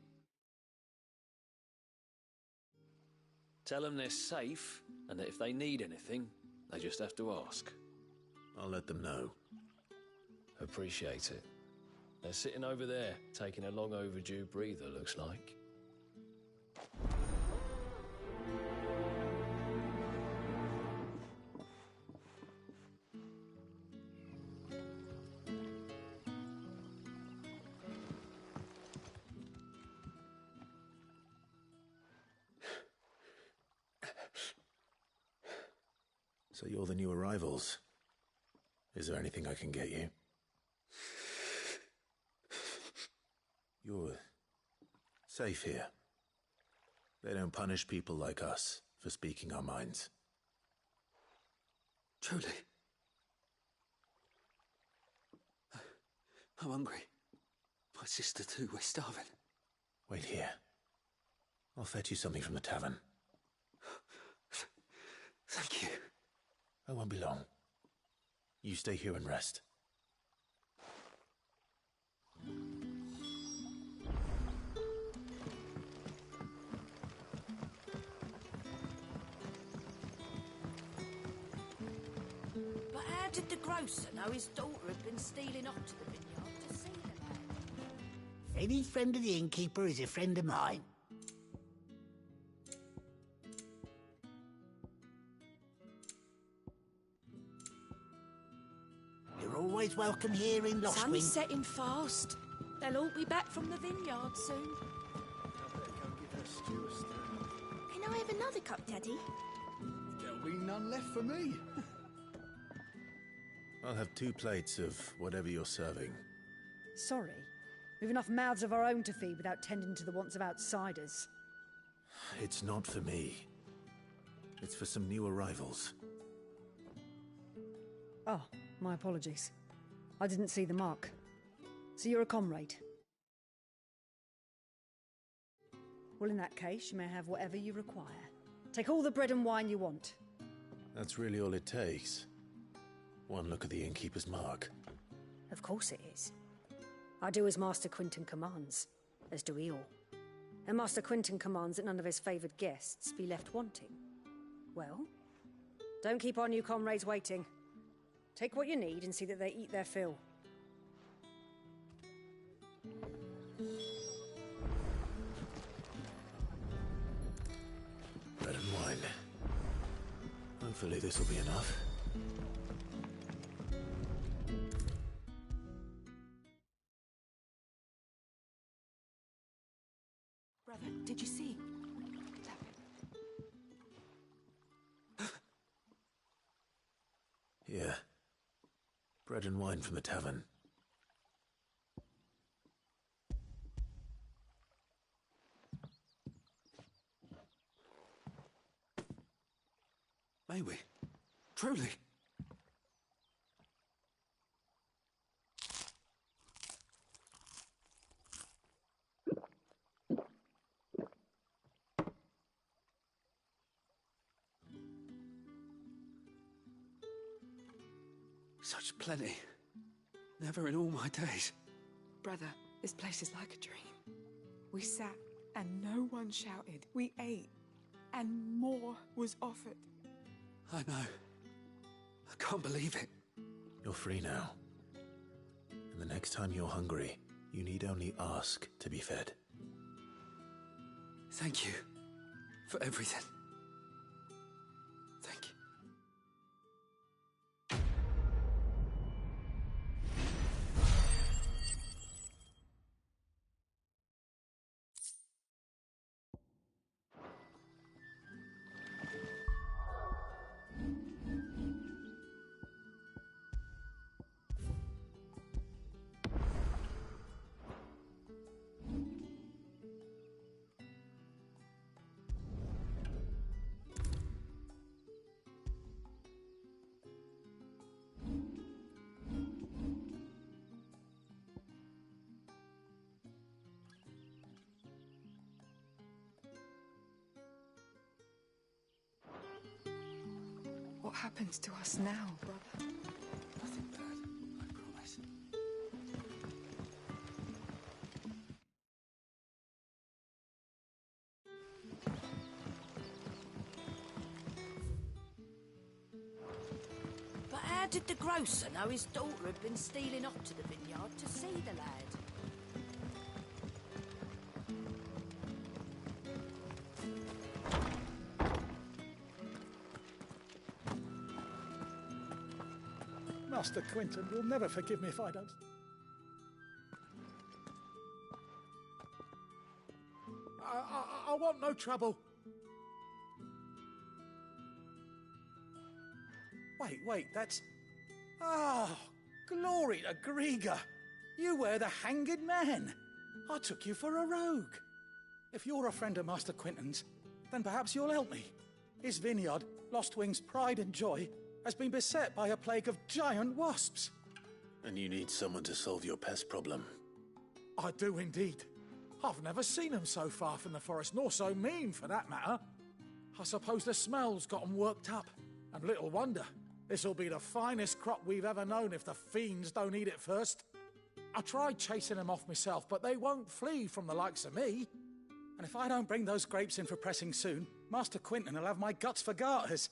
[SPEAKER 7] Tell them they're safe, and that if they need anything, they just have to ask.
[SPEAKER 2] I'll let them know.
[SPEAKER 7] Appreciate it. They're sitting over there, taking a long overdue breather, looks like.
[SPEAKER 2] So you're the new arrivals. Is there anything I can get you? You're safe here. They don't punish people like us for speaking our minds.
[SPEAKER 3] Truly. I'm hungry. My sister too, we're starving.
[SPEAKER 2] Wait here. I'll fetch you something from the tavern.
[SPEAKER 3] Thank you.
[SPEAKER 2] I won't be long. You stay here and rest.
[SPEAKER 10] But how did the grocer know his daughter had been stealing off to the vineyard to see the lad?
[SPEAKER 21] Any friend of the innkeeper is a friend of mine. You're always welcome here in Lost Wing.
[SPEAKER 10] Sun's setting fast. They'll all be back from the vineyard soon.
[SPEAKER 18] Can I have another cup, Daddy?
[SPEAKER 15] There'll be none left for me.
[SPEAKER 2] I'll have 2 plates of whatever you're serving.
[SPEAKER 8] Sorry. We've enough mouths of our own to feed without tending to the wants of outsiders.
[SPEAKER 2] It's not for me. It's for some new arrivals.
[SPEAKER 8] Oh, my apologies. I didn't see the mark. So you're a comrade? Well, in that case, you may have whatever you require. Take all the bread and wine you want.
[SPEAKER 2] That's really all it takes. One look at the innkeeper's mark.
[SPEAKER 8] Of course it is. I do as Master Quinton commands, as do we all. And Master Quinton commands that none of his favoured guests be left wanting. Well, don't keep our new comrades waiting. Take what you need and see that they eat their fill.
[SPEAKER 2] Bread and wine. Hopefully this will be enough.
[SPEAKER 1] Brother, did you see?
[SPEAKER 2] Here. Bread and wine from the tavern.
[SPEAKER 3] May we? Truly? Such plenty. Never in all my days.
[SPEAKER 1] Brother, this place is like a dream. We sat and no one shouted. We ate and more was offered.
[SPEAKER 3] I know. I can't believe it.
[SPEAKER 2] You're free now.
[SPEAKER 16] And the next time you're hungry, you need only ask to be fed.
[SPEAKER 3] Thank you for everything. Thank you.
[SPEAKER 1] What happens to us now, brother?
[SPEAKER 3] Nothing bad, I promise.
[SPEAKER 10] But how did the grocer know his daughter had been stealing off to the vineyard to see the lad?
[SPEAKER 15] Master Quinton will never forgive me if I don't. I want no trouble. Wait, that's... Oh, glory to Grieger. You were the hanged man. I took you for a rogue. If you're a friend of Master Quinton's, then perhaps you'll help me. His vineyard, Lostwing's pride and joy, has been beset by a plague of giant wasps.
[SPEAKER 16] And you need someone to solve your pest problem.
[SPEAKER 15] I do indeed. I've never seen them so far from the forest, nor so mean, for that matter. I suppose the smell's got them worked up. And little wonder. This'll be the finest crop we've ever known if the fiends don't eat it first. I tried chasing them off myself, but they won't flee from the likes of me. And if I don't bring those grapes in for pressing soon, Master Quinton will have my guts for garters.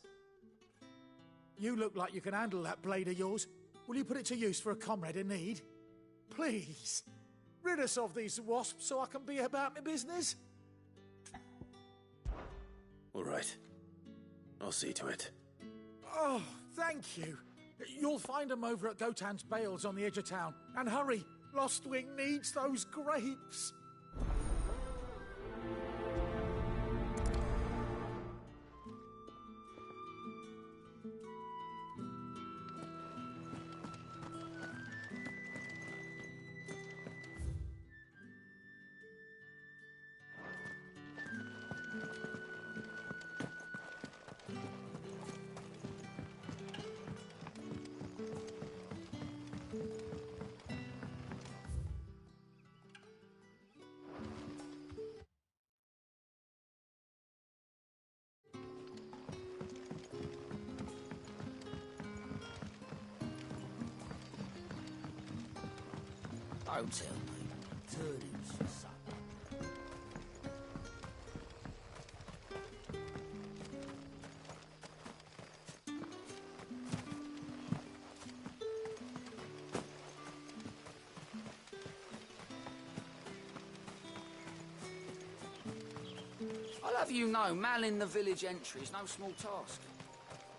[SPEAKER 15] You look like you can handle that blade of yours. Will you put it to use for a comrade in need? Please, rid us of these wasps so I can be about my business.
[SPEAKER 16] All right. I'll see to it.
[SPEAKER 15] Oh, thank you. You'll find them over at Gotan's Bales on the edge of town. And hurry, Lostwing needs those grapes.
[SPEAKER 21] Don't tell me. Turnings for supper.
[SPEAKER 9] I'll have you know, manning the village entry is no small task.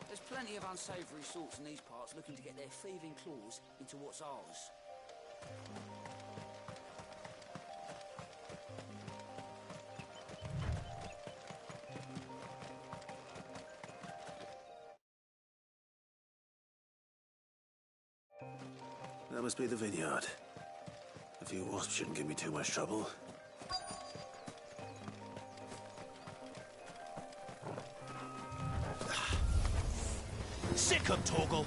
[SPEAKER 9] There's plenty of unsavoury sorts in these parts looking to get their thieving claws into what's ours.
[SPEAKER 16] That must be the vineyard. A few wasps shouldn't give me too much trouble.
[SPEAKER 13] Sick of Torgal!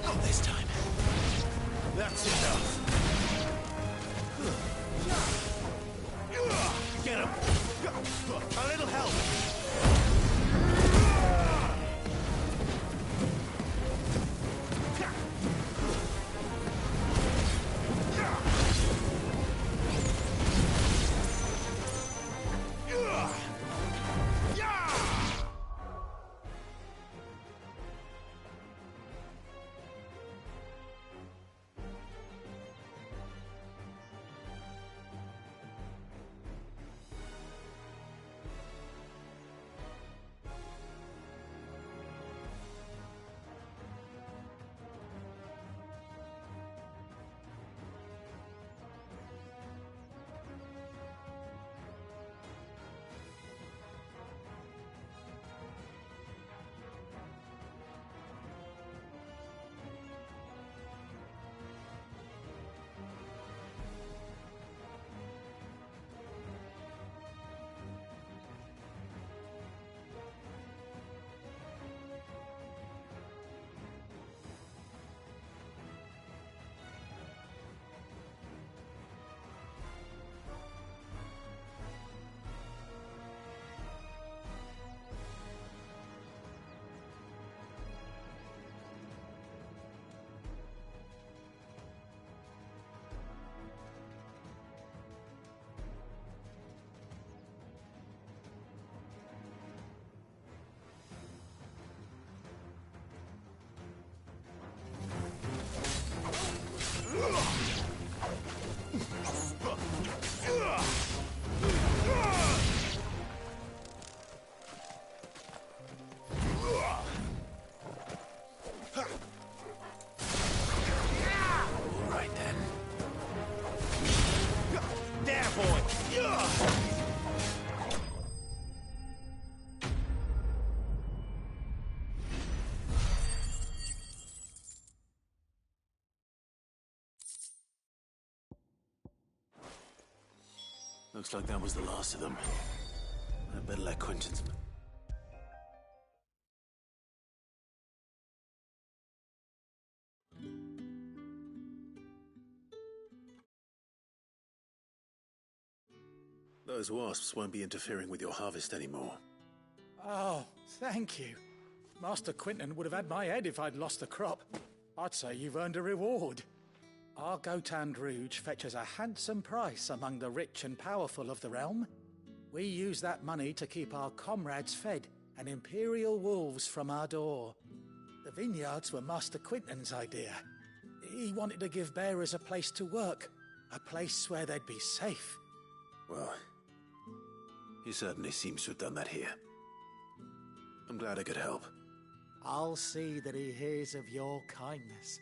[SPEAKER 16] Not this time. That's enough. Get him! A little help!
[SPEAKER 2] All right, then.
[SPEAKER 13] There, boy!
[SPEAKER 2] Looks like that was the last of them. I better let Quentin's... Those wasps won't be interfering with your harvest anymore.
[SPEAKER 15] Oh, thank you. Master Quentin would have had my head if I'd lost the crop. I'd say you've earned a reward. Our Gotand Rouge fetches a handsome price among the rich and powerful of the realm. We use that money to keep our comrades fed and imperial wolves from our door. The vineyards were Master Quentin's idea. He wanted to give bearers a place to work, a place where they'd be safe.
[SPEAKER 2] Well, he certainly seems to have done that here. I'm glad I could help.
[SPEAKER 15] I'll see that he hears of your kindness.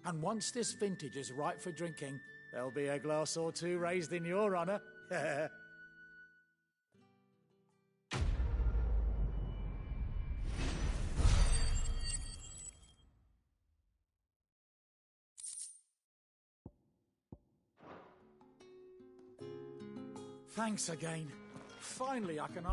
[SPEAKER 15] And once this vintage is ripe for drinking, there'll be a glass or two raised in your honor. Thanks again. Finally, I can...